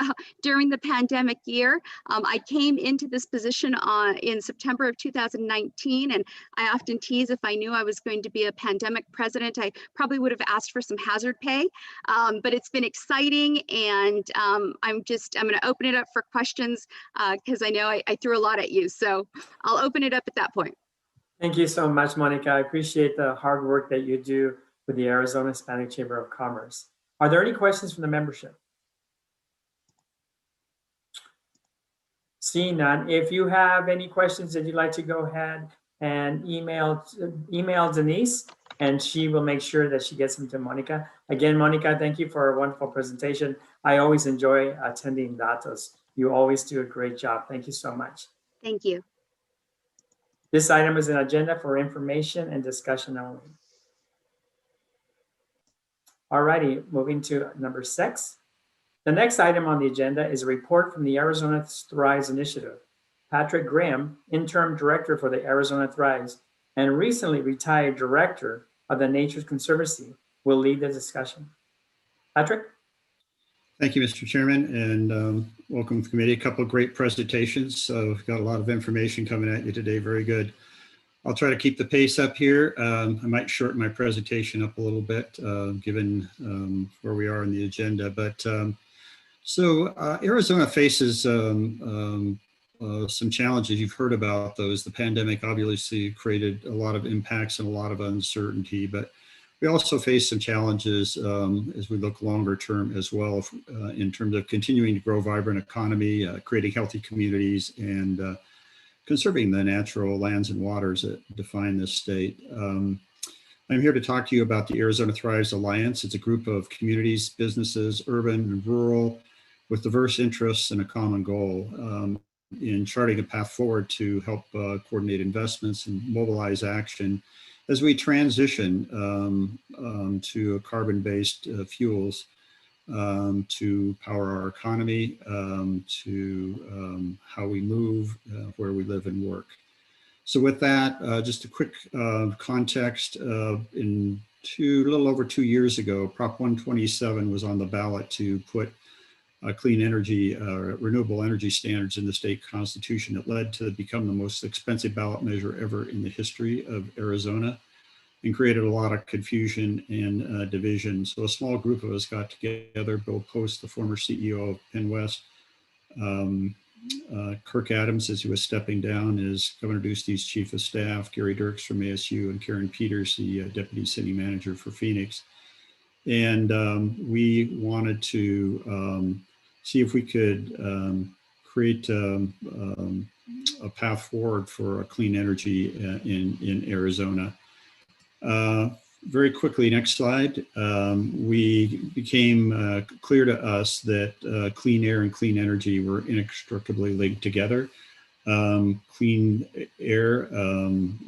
during the pandemic year. I came into this position in September of 2019, and I often tease, if I knew I was going to be a pandemic president, I probably would have asked for some hazard pay, but it's been exciting, and I'm going to open it up for questions because I know I threw a lot at you, so I'll open it up at that point. Thank you so much, Monica. I appreciate the hard work that you do with the Arizona Hispanic Chamber of Commerce. Are there any questions from the membership? Seeing none, if you have any questions that you'd like to go ahead and email Denise, and she will make sure that she gets them to Monica. Again, Monica, thank you for a wonderful presentation. I always enjoy attending DATOs. You always do a great job. Thank you so much. Thank you. This item is an agenda for information and discussion only. Alrighty, moving to number 6. The next item on the agenda is a report from the Arizona Thrives Initiative. Patrick Graham, Interim Director for the Arizona Thrives and recently retired Director of the Nature Conservancy, will lead the discussion. Patrick? Thank you, Mr. Chairman, and welcome to the committee. A couple of great presentations. So we've got a lot of information coming at you today. Very good. I'll try to keep the pace up here. I might shorten my presentation up a little bit, given where we are in the agenda. But Arizona faces some challenges. You've heard about those. The pandemic obviously created a lot of impacts and a lot of uncertainty, but we also face some challenges as we look longer term as well, in terms of continuing to grow vibrant economy, creating healthy communities, and conserving the natural lands and waters that define this state. I'm here to talk to you about the Arizona Thrives Alliance. It's a group of communities, businesses, urban and rural, with diverse interests and a common goal in charting a path forward to help coordinate investments and mobilize action as we transition to carbon-based fuels to power our economy, to how we move, where we live and work. So with that, just a quick context, a little over 2 years ago, Prop 127 was on the ballot to put clean energy, renewable energy standards in the state constitution. It led to become the most expensive ballot measure ever in the history of Arizona, and created a lot of confusion and division. So a small group of us got together. Bill Post, the former CEO of Penn West, Kirk Adams, as he was stepping down as Governor Dusty's chief of staff, Gary Dirks from ASU, and Karen Peters, the deputy city manager for Phoenix. And we wanted to see if we could create a path forward for a clean energy in Arizona. Very quickly, next slide. We became clear to us that clean air and clean energy were inextricably linked together. Clean air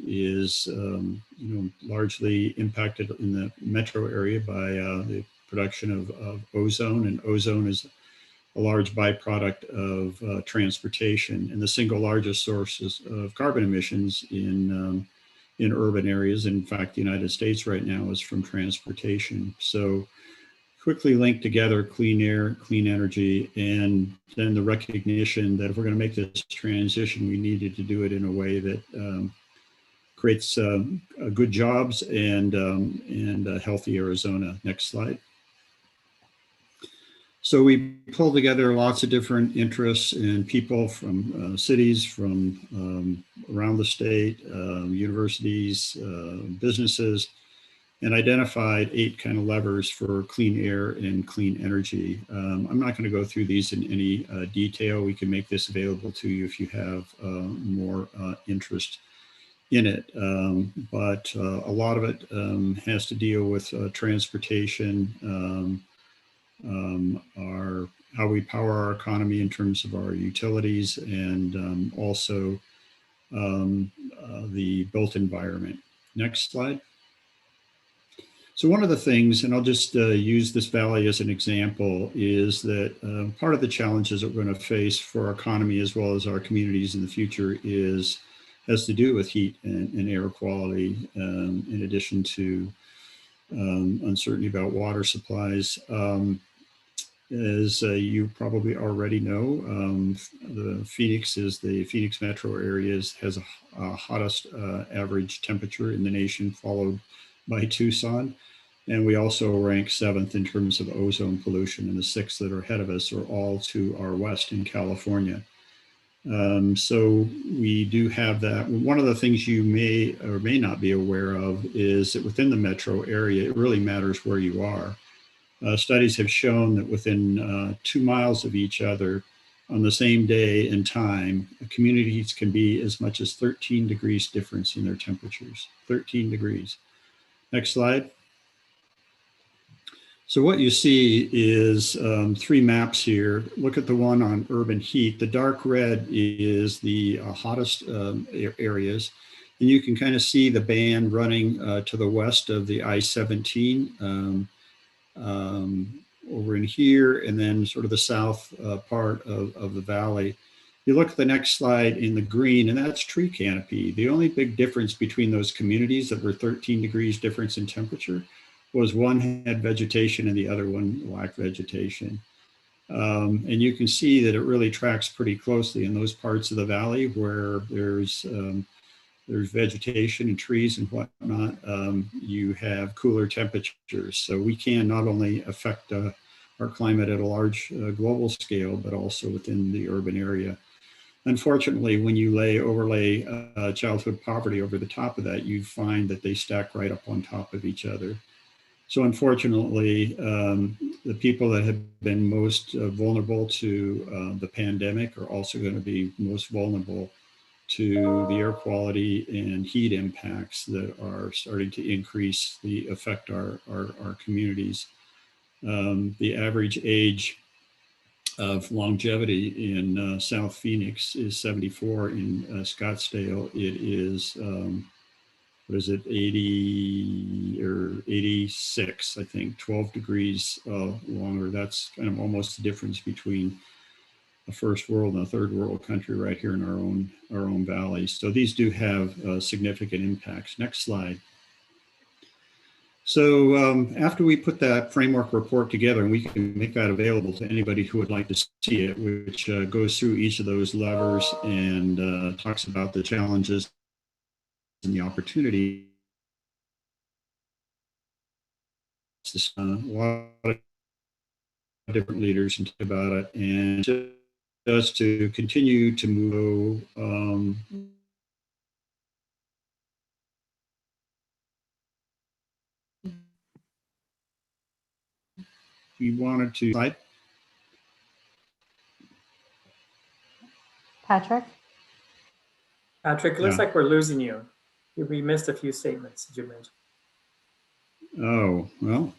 is largely impacted in the metro area by the production of ozone, and ozone is a large byproduct of transportation, and the single largest sources of carbon emissions in urban areas. In fact, the United States right now is from transportation. So quickly linked together clean air, clean energy, and then the recognition that if we're going to make this transition, we needed to do it in a way that creates good jobs and a healthy Arizona. Next slide. So we pulled together lots of different interests and people from cities, from around the state, universities, businesses, and identified 8 kind of levers for clean air and clean energy. I'm not going to go through these in any detail. We can make this available to you if you have more interest in it. But a lot of it has to deal with transportation, how we power our economy in terms of our utilities, and also the built environment. Next slide. So one of the things, and I'll just use this valley as an example, is that part of the challenges that we're going to face for our economy as well as our communities in the future has to do with heat and air quality, in addition to uncertainty about water supplies. As you probably already know, the Phoenix metro area has a hottest average temperature in the nation, followed by Tucson. And we also rank 7th in terms of ozone pollution, and the 6 that are ahead of us are all to our west in California. So we do have that. One of the things you may or may not be aware of is that within the metro area, it really matters where you are. Studies have shown that within 2 miles of each other on the same day and time, communities can be as much as 13 degrees difference in their temperatures, 13 degrees. Next slide. So what you see is 3 maps here. Look at the one on urban heat. The dark red is the hottest areas. And you can kind of see the band running to the west of the I-17 over in here, and then sort of the south part of the valley. You look at the next slide in the green, and that's tree canopy. The only big difference between those communities that were 13 degrees difference in temperature was one had vegetation and the other one lacked vegetation. And you can see that it really tracks pretty closely in those parts of the valley where there's vegetation and trees and whatnot. You have cooler temperatures. So we can not only affect our climate at a large global scale, but also within the urban area. Unfortunately, when you overlay childhood poverty over the top of that, you find that they stack right up on top of each other. So unfortunately, the people that have been most vulnerable to the pandemic are also going to be most vulnerable to the air quality and heat impacts that are starting to affect our communities. The average age of longevity in South Phoenix is 74. In Scottsdale, it is, 80 or 86, I think, 12 degrees longer. That's kind of almost the difference between a first world and a third world country right here in our own valley. So these do have significant impacts. Next slide. So after we put that framework report together, and we can make that available to anybody who would like to see it, which goes through each of those levers and talks about the challenges and the opportunity. A lot of different leaders and talk about it, and just to continue to move we wanted to slide. Patrick? Patrick, it looks Yeah. like we're losing you. We missed a few statements that you mentioned. Oh, well,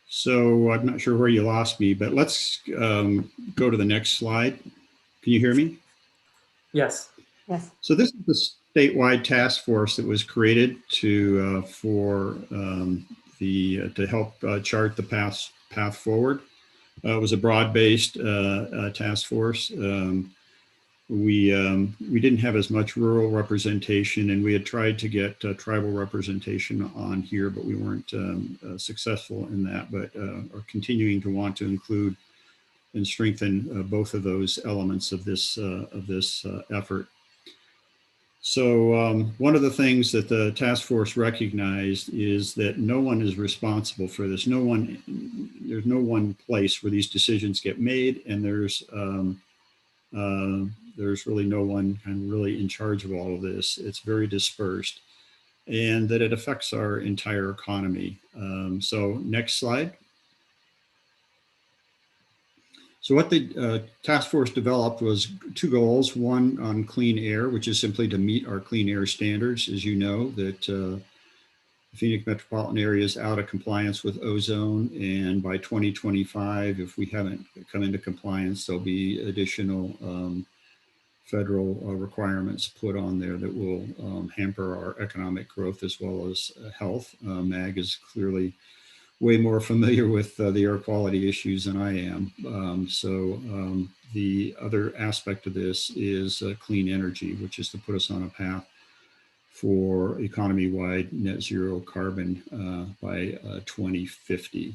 so I'm not sure where you lost me, but let's go to the next slide. Can you hear me? Yes. Yes. So this is the statewide task force that was created to help chart the path forward. It was a broad-based task force. We didn't have as much rural representation, and we had tried to get tribal representation on here, but we weren't successful in that, but are continuing to want to include and strengthen both of those elements of this effort. So one of the things that the task force recognized is that no one is responsible for this. There's no one place where these decisions get made, and there's There's really no one kind of really in charge of all of this. It's very dispersed, and that it affects our entire economy. So next slide. So what the task force developed was two goals: one on clean air, which is simply to meet our clean air standards. As you know, that the Phoenix metropolitan area is out of compliance with ozone, and by 2025, if we haven't come into compliance, there'll be additional federal requirements put on there that will hamper our economic growth as well as health. MAG is clearly way more familiar with the air quality issues than I am. The other aspect of this is clean energy, which is to put us on a path for economy-wide net zero carbon by 2050.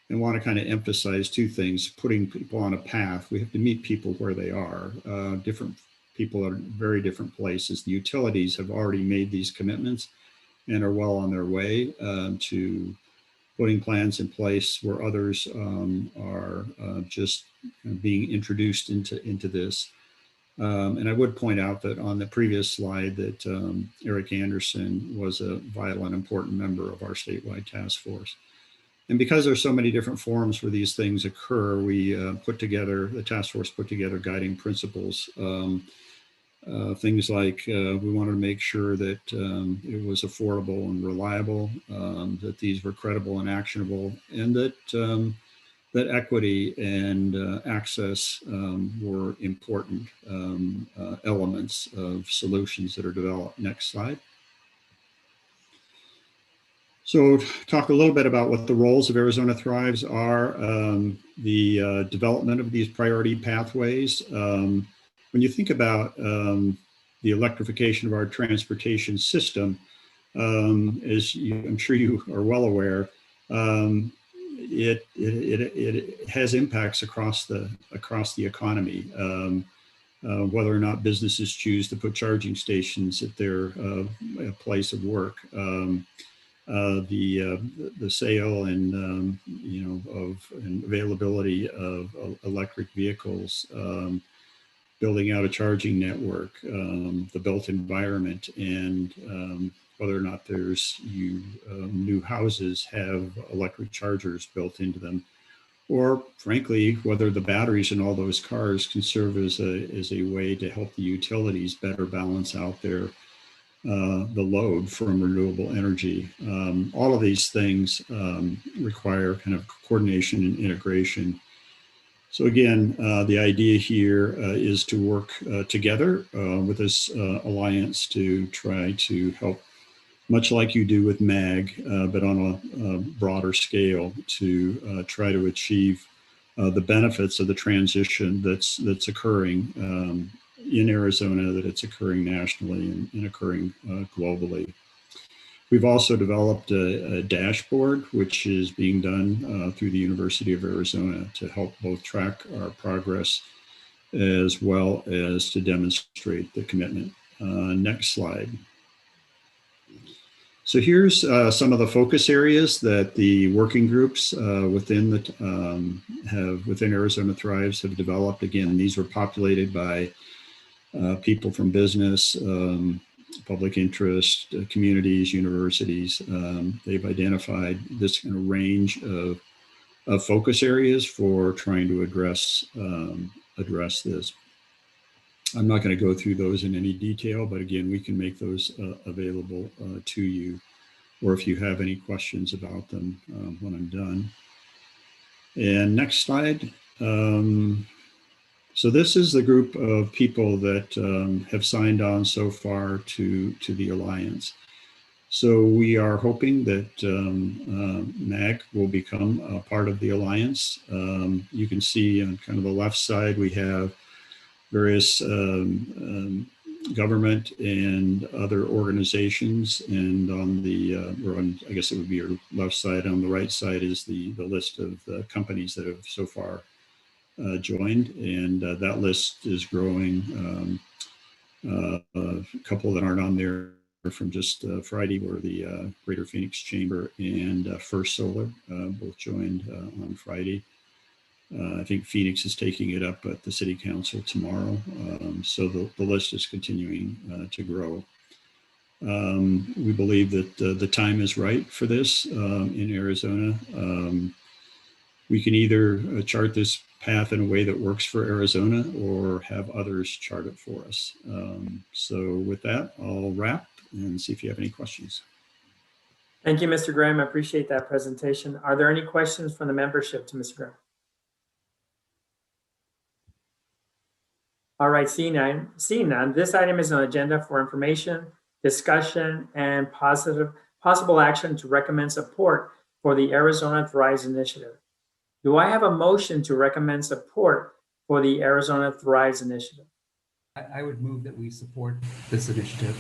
And want to kind of emphasize two things: putting people on a path. We have to meet people where they are. Different people are in very different places. The utilities have already made these commitments and are well on their way to putting plans in place, where others are just being introduced into this. And I would point out that on the previous slide that Eric Anderson was a vital and important member of our statewide task force. And because there's so many different forums where these things occur, we the task force put together guiding principles. Things like we wanted to make sure that it was affordable and reliable, that these were credible and actionable, and that that equity and access were important elements of solutions that are developed. Next slide. So talk a little bit about what the roles of Arizona Thrives are, the development of these priority pathways. When you think about the electrification of our transportation system, as I'm sure you are well aware, it has impacts across the economy. Whether or not businesses choose to put charging stations at their place of work, the sale and and availability of electric vehicles, building out a charging network, the built environment, and whether or not there's new houses have electric chargers built into them, or frankly, whether the batteries in all those cars can serve as a way to help the utilities better balance out the load from renewable energy. All of these things require kind of coordination and integration. So again, the idea here is to work together with this alliance to try to help, much like you do with MAG, but on a broader scale, to try to achieve the benefits of the transition that's occurring in Arizona, that it's occurring nationally and occurring globally. We've also developed a dashboard, which is being done through the University of Arizona to help both track our progress as well as to demonstrate the commitment. Next slide. So here's some of the focus areas that the working groups within Arizona Thrives have developed. Again, these were populated by people from business, public interest, communities, universities. They've identified this kind of range of focus areas for trying to address this. I'm not going to go through those in any detail, but again, we can make those available to you, or if you have any questions about them when I'm done. And next slide. So this is the group of people that have signed on so far to the Alliance. So we are hoping that MAG will become a part of the Alliance. You can see on kind of the left side, we have various government and other organizations, and on the, or on, I guess it would be your left side. On the right side is the list of the companies that have so far joined, and that list is growing. A couple that aren't on there from just Friday were the Greater Phoenix Chamber and First Solar, both joined on Friday. I think Phoenix is taking it up at the city council tomorrow. So the list is continuing to grow. We believe that the time is right for this in Arizona. We can either chart this path in a way that works for Arizona or have others chart it for us. So with that, I'll wrap and see if you have any questions. Thank you, Mr. Graham. I appreciate that presentation. Are there any questions from the membership to Mr. Graham? All right, seeing none, this item is on agenda for information, discussion, and possible action to recommend support for the Arizona Thrives Initiative. Do I have a motion to recommend support for the Arizona Thrives Initiative? I would move that we support this initiative.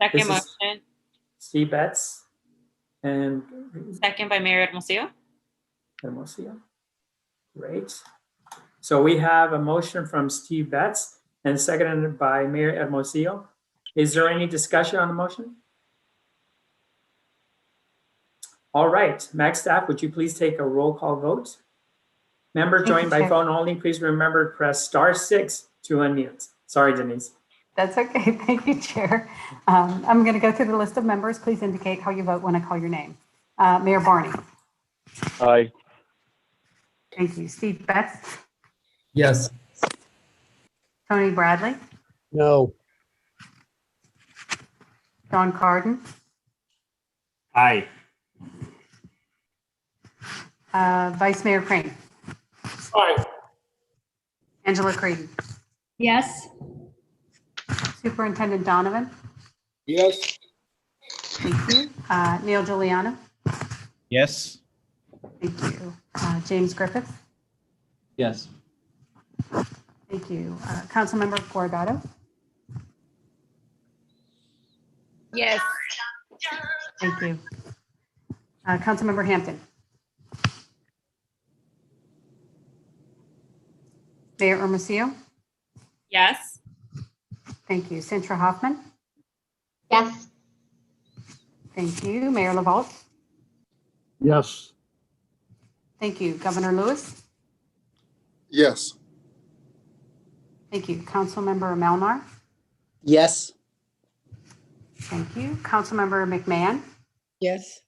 Second This is motion. Steve Betts and Second by Mayor Hermosillo. Hermosillo. Great. So we have a motion from Steve Betts and seconded by Mayor Hermosillo. Is there any discussion on the motion? All right, MAG staff, would you please take a roll call vote? Member joined by phone only, please remember to press *6 to unmute. Sorry, Denise. That's okay. Thank you, Chair. I'm going to go through the list of members. Please indicate how you vote when I call your name. Mayor Barney. Aye. Thank you. Steve Betts. Yes. Tony Bradley. No. John Carden. Aye. Vice Mayor Crane. Aye. Angela Creedy. Yes. Superintendent Donovan. Yes. Thank you. Neil Giuliano. Yes. Thank you. James Griffith. Yes. Thank you. Councilmember Corrigato. Yes. Thank you. Councilmember Hampton. Mayor Hermosillo. Yes. Thank you. Centra Hoffman. Yes. Thank you. Mayor LaVault. Yes. Thank you. Governor Lewis. Yes. Thank you. Councilmember Melnar. Yes. Thank you. Councilmember McMahon. Yes.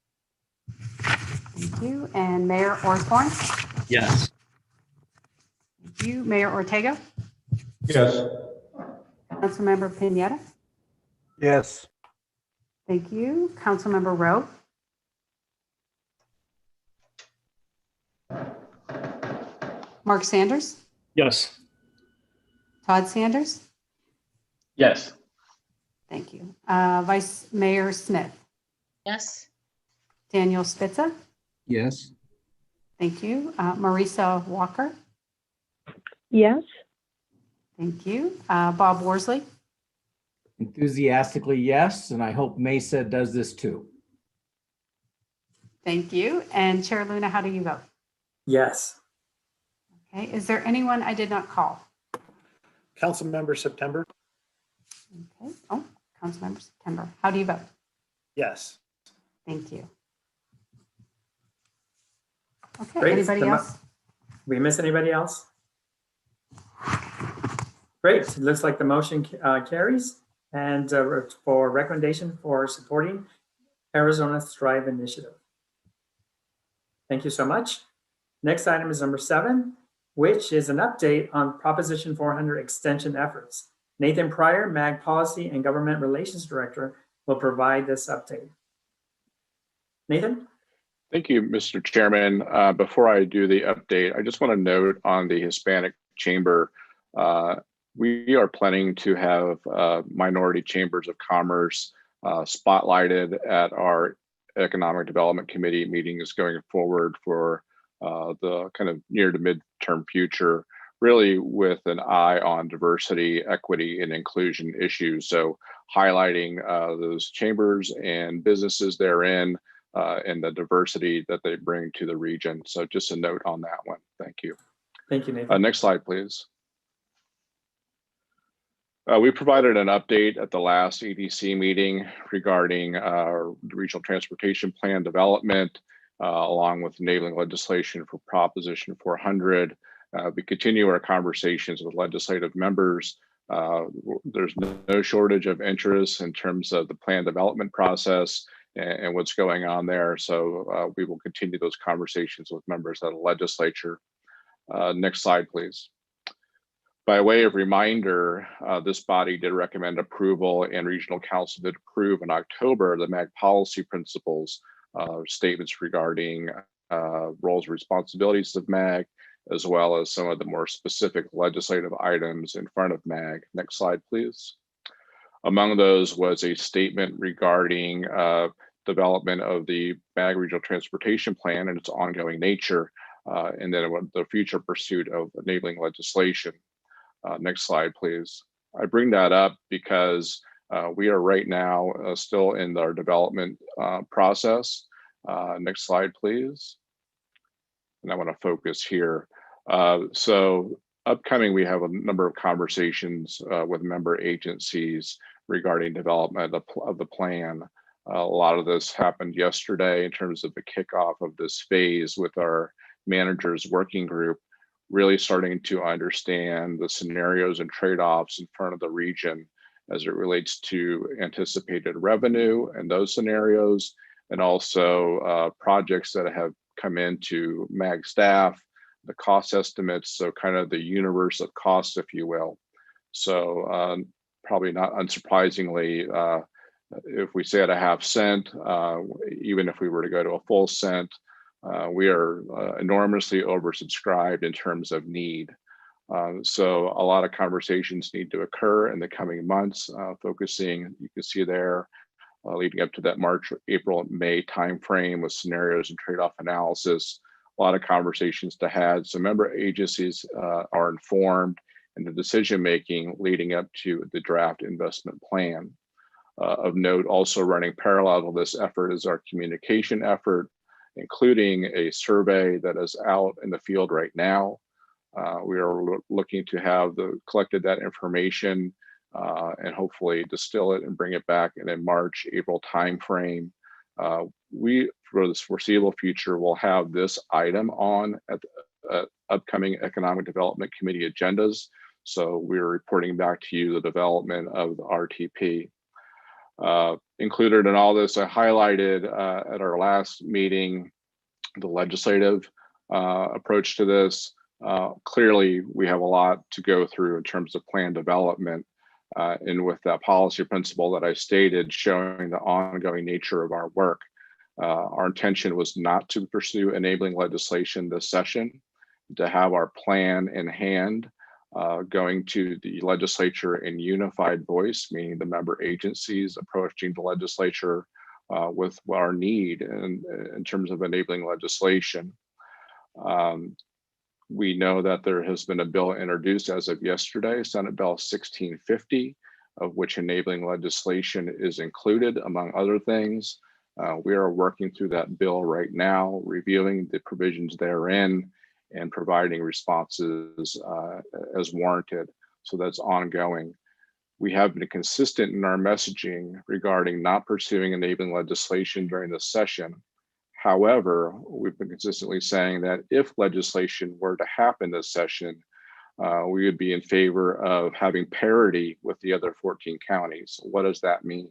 Thank you. And Mayor Osborne. Yes. Thank you. Mayor Ortega. Yes. Councilmember Pineda. Yes. Thank you. Councilmember Rowe. Mark Sanders. Yes. Todd Sanders. Yes. Thank you. Vice Mayor Smith. Yes. Daniel Spitza. Yes. Thank you. Marisa Walker. Yes. Thank you. Bob Worsley. Enthusiastically, yes. And I hope Mesa does this too. Thank you. And Chair Luna, how do you vote? Yes. Okay. Is there anyone I did not call? Councilmember September. Okay. Oh, Councilmember September. How do you vote? Yes. Thank you. Okay. Great. Anybody else? We miss anybody else? Great. It looks like the motion carries. And for recommendation for supporting Arizona's Thrive Initiative. Thank you so much. Next item is number 7, which is an update on Proposition 400 extension efforts. Nathan Pryor, MAG Policy and Government Relations Director, will provide this update. Nathan? Thank you, Mr. Chairman. Before I do the update, I just want to note on the Hispanic Chamber, we are planning to have minority chambers of commerce spotlighted at our Economic Development Committee meetings going forward for the kind of near to midterm future, really with an eye on diversity, equity, and inclusion issues. So highlighting those chambers and businesses therein and the diversity that they bring to the region. So just a note on that one. Thank you. Thank you, Nathan. Next slide, please. We provided an update at the last EDC meeting regarding regional transportation plan development. along with enabling legislation for Proposition 400. We continue our conversations with legislative members. There's no shortage of interest in terms of the plan development process and what's going on there. So we will continue those conversations with members of the legislature. Next slide, please. By way of reminder, this body did recommend approval, and Regional Council did approve in October the MAG policy principles, statements regarding roles and responsibilities of MAG, as well as some of the more specific legislative items in front of MAG. Next slide, please. Among those was a statement regarding development of the MAG Regional Transportation Plan and its ongoing nature, and then the future pursuit of enabling legislation. Next slide, please. I bring that up because we are right now still in our development process. Next slide, please. And I want to focus here. So upcoming, we have a number of conversations with member agencies regarding development of the plan. A lot of this happened yesterday in terms of the kickoff of this phase with our managers working group, really starting to understand the scenarios and trade-offs in front of the region as it relates to anticipated revenue and those scenarios, and also projects that have come into MAG staff, the cost estimates, so kind of the universe of costs, if you will. So probably not unsurprisingly, if we say at a half cent, even if we were to go to a full cent, we are enormously oversubscribed in terms of need. So a lot of conversations need to occur in the coming months, focusing, you can see there, leading up to that March, April, May timeframe with scenarios and trade-off analysis. A lot of conversations to have. So member agencies are informed in the decision-making leading up to the draft investment plan. Of note, also running parallel to this effort is our communication effort, including a survey that is out in the field right now. We are looking to have collected that information and hopefully distill it and bring it back in a March, April timeframe. We, for this foreseeable future, will have this item on at upcoming Economic Development Committee agendas. So we're reporting back to you the development of the RTP. Included in all this, I highlighted at our last meeting the legislative approach to this. Clearly, we have a lot to go through in terms of plan development, and with that policy principle that I stated, showing the ongoing nature of our work. Our intention was not to pursue enabling legislation this session, to have our plan in hand, going to the legislature in unified voice, meaning the member agencies approaching the legislature with our need in terms of enabling legislation. We know that there has been a bill introduced as of yesterday, Senate Bill 1650, of which enabling legislation is included, among other things. We are working through that bill right now, reviewing the provisions therein and providing responses as warranted. So that's ongoing. We have been consistent in our messaging regarding not pursuing enabling legislation during this session. However, we've been consistently saying that if legislation were to happen this session, we would be in favor of having parity with the other 14 counties. What does that mean?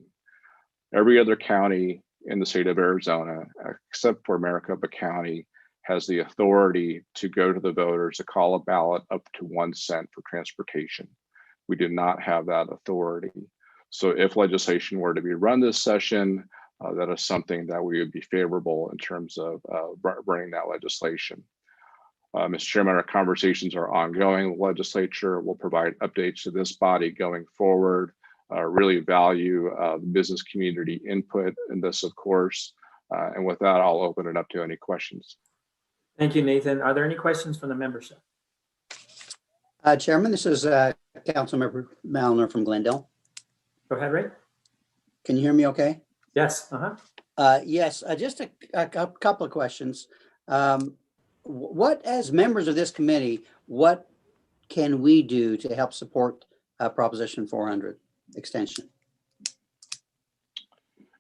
Every other county in the state of Arizona, except for Maricopa County, has the authority to go to the voters to call a ballot up to 1 cent for transportation. We do not have that authority. So if legislation were to be run this session, that is something that we would be favorable in terms of running that legislation. Mr. Chairman, our conversations are ongoing. The legislature will provide updates to this body going forward. Really value the business community input in this, of course. And with that, I'll open it up to any questions. Thank you, Nathan. Are there any questions from the membership? Chairman, this is Councilmember Malner from Glendale. Go ahead, Ray. Can you hear me okay? Yes. Yes, just a couple of questions. What, as members of this committee, what can we do to help support Proposition 400 extension?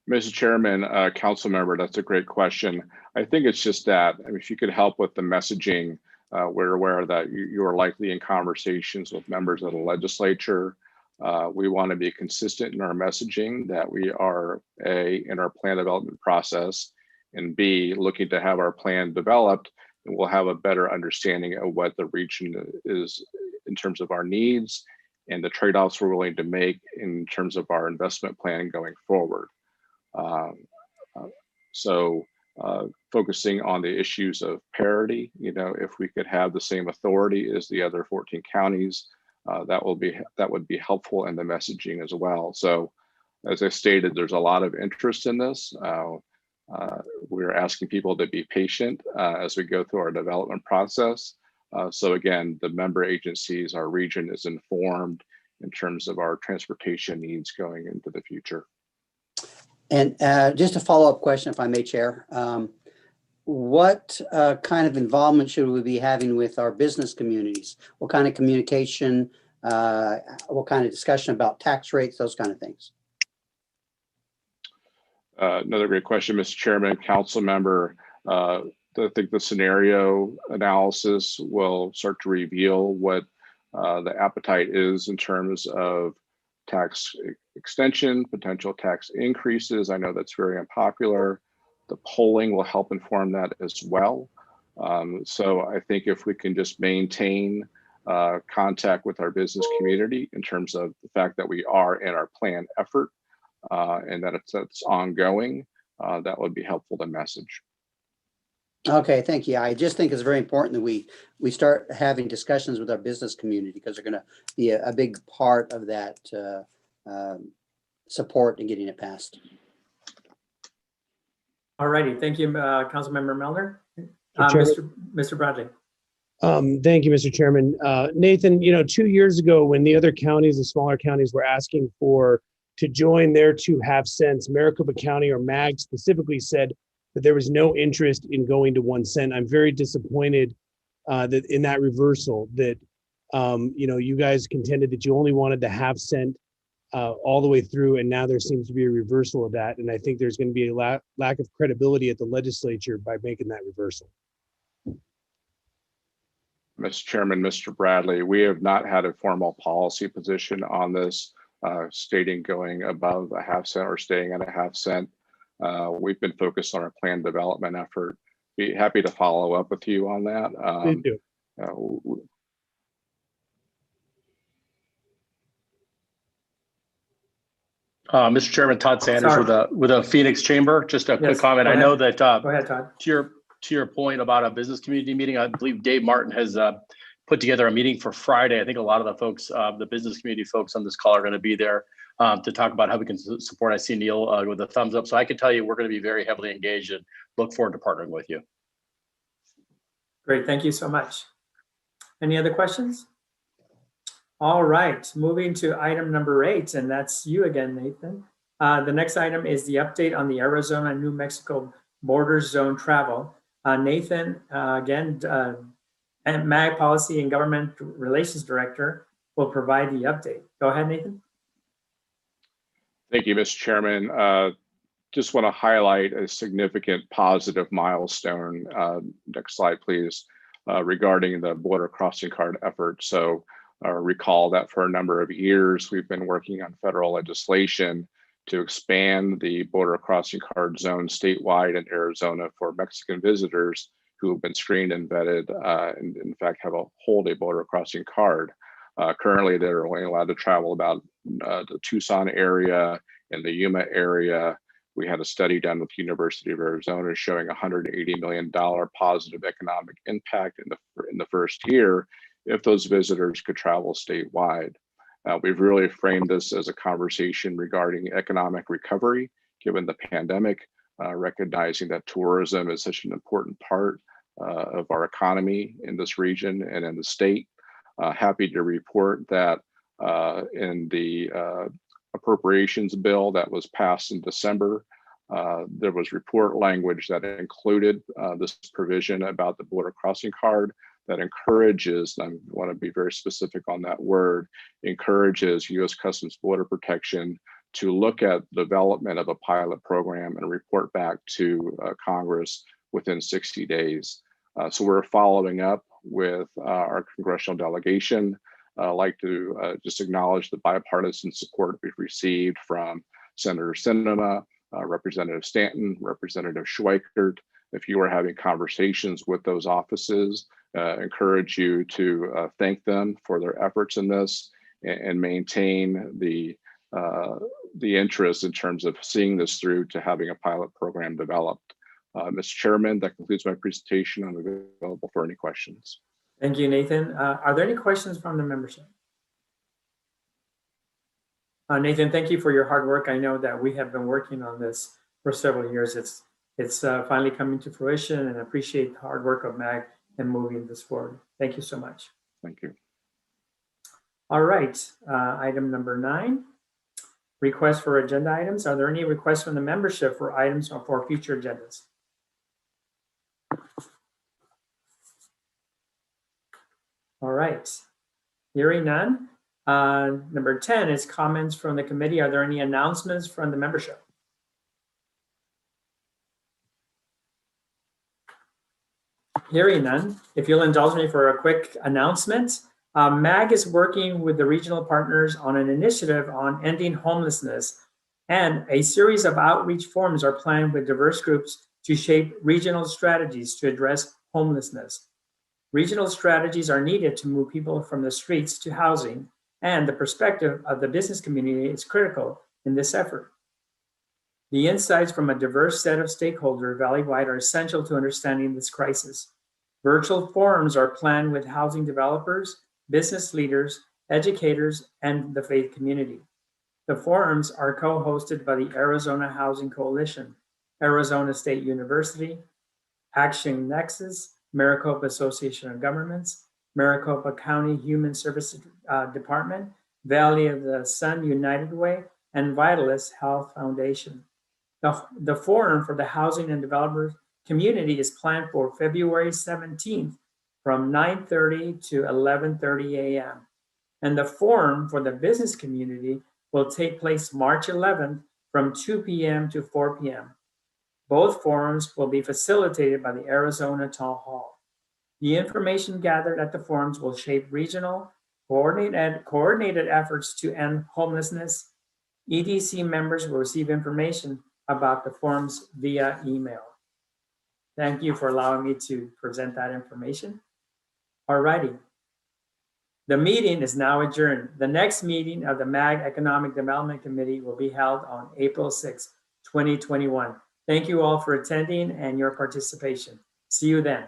Mr. Chairman, Council member, that's a great question. I think it's just that, I mean, if you could help with the messaging, we're aware that you are likely in conversations with members of the legislature. We want to be consistent in our messaging that we are A, in our plan development process, and B, looking to have our plan developed, and we'll have a better understanding of what the region is in terms of our needs and the trade-offs we're willing to make in terms of our investment plan going forward. Focusing on the issues of parity, if we could have the same authority as the other 14 counties, that would be helpful in the messaging as well. So, as I stated, there's a lot of interest in this. We're asking people to be patient as we go through our development process. So again, the member agencies, our region is informed in terms of our transportation needs going into the future. And just a follow-up question, if I may, Chair. What kind of involvement should we be having with our business communities? What kind of communication, what kind of discussion about tax rates, those kind of things? Another great question, Mr. Chairman, Council member. I think the scenario analysis will start to reveal what the appetite is in terms of tax extension, potential tax increases. I know that's very unpopular. The polling will help inform that as well. So I think if we can just maintain contact with our business community in terms of the fact that we are in our plan effort and that it's ongoing, that would be helpful to message. Okay, thank you. I just think it's very important that we start having discussions with our business community, because they're going to be a big part of that support in getting it passed. All righty, thank you, Councilmember Melner. Mr. Bradley. Thank you, Mr. Chairman. Nathan, 2 years ago, when the other counties, the smaller counties, were asking to join their 2.5 cents, Maricopa County, or MAG, specifically said that there was no interest in going to 1 cent. I'm very disappointed that in that reversal, that you guys contended that you only wanted the 0.5 cent all the way through, and now there seems to be a reversal of that. And I think there's going to be a lack of credibility at the legislature by making that reversal. Mr. Chairman, Mr. Bradley, we have not had a formal policy position on this, stating going above a 0.5 cent or staying at a 0.5 cent. We've been focused on our plan development effort. Be happy to follow up with you on that. Please do. Mr. Chairman, Todd Sanders with a Phoenix Chamber. Just a quick comment. I know that go ahead, Todd. To your point about a business community meeting, I believe Dave Martin has put together a meeting for Friday. I think a lot of the folks, the business community folks on this call, are going to be there to talk about how we can support. I see Neil with a thumbs up. So I can tell you we're going to be very heavily engaged and look forward to partnering with you. Great, thank you so much. Any other questions? All right, moving to item number 8, and that's you again, Nathan. The next item is the update on the Arizona New Mexico border zone travel. Nathan, again, and MAG Policy and Government Relations Director, will provide the update. Go ahead, Nathan. Thank you, Mr. Chairman. Just want to highlight a significant positive milestone. Next slide, please, regarding the border crossing card effort. So recall that for a number of years, we've been working on federal legislation to expand the border crossing card zone statewide in Arizona for Mexican visitors who have been screened and vetted and in fact hold a border crossing card. Currently, they're only allowed to travel about the Tucson area and the Yuma area. We had a study done with the University of Arizona showing $180 million positive economic impact in the first year if those visitors could travel statewide. We've really framed this as a conversation regarding economic recovery, given the pandemic, recognizing that tourism is such an important part of our economy in this region and in the state. Happy to report that in the appropriations bill that was passed in December, there was report language that included this provision about the border crossing card that encourages, and I want to be very specific on that word, encourages U.S. Customs Border Protection to look at development of a pilot program and report back to Congress within 60 days. So we're following up with our congressional delegation. I'd like to just acknowledge the bipartisan support we've received from Senator Sinema, Representative Stanton, Representative Schweikert. If you are having conversations with those offices, encourage you to thank them for their efforts in this and maintain the interest in terms of seeing this through to having a pilot program developed. Mr. Chairman, that concludes my presentation. I'm available for any questions. Thank you, Nathan. Are there any questions from the membership? Nathan, thank you for your hard work. I know that we have been working on this for several years. It's finally coming to fruition, and I appreciate the hard work of MAG and moving this forward. Thank you so much. Thank you. All right, item number 9, request for agenda items. Are there any requests from the membership for items or for future agendas? All right, hearing none. Number 10 is comments from the committee. Are there any announcements from the membership? Hearing none. If you'll indulge me for a quick announcement, MAG is working with the regional partners on an initiative on ending homelessness, and a series of outreach forums are planned with diverse groups to shape regional strategies to address homelessness. Regional strategies are needed to move people from the streets to housing, and the perspective of the business community is critical in this effort. The insights from a diverse set of stakeholders valley-wide are essential to understanding this crisis. Virtual forums are planned with housing developers, business leaders, educators, and the faith community. The forums are co-hosted by the Arizona Housing Coalition, Arizona State University, Action Nexus, Maricopa Association of Governments, Maricopa County Human Services Department, Valley of the Sun United Way, and Vitalis Health Foundation. The forum for the housing and developers community is planned for February 17th from 9:30 to 11:30 a.m. And the forum for the business community will take place March 11th from 2 p.m. to 4 p.m. Both forums will be facilitated by the Arizona Town Hall. The information gathered at the forums will shape regional, coordinated efforts to end homelessness. EDC members will receive information about the forums via email. Thank you for allowing me to present that information. All righty. The meeting is now adjourned. The next meeting of the MAG Economic Development Committee will be held on April 6, 2021. Thank you all for attending and your participation. See you then.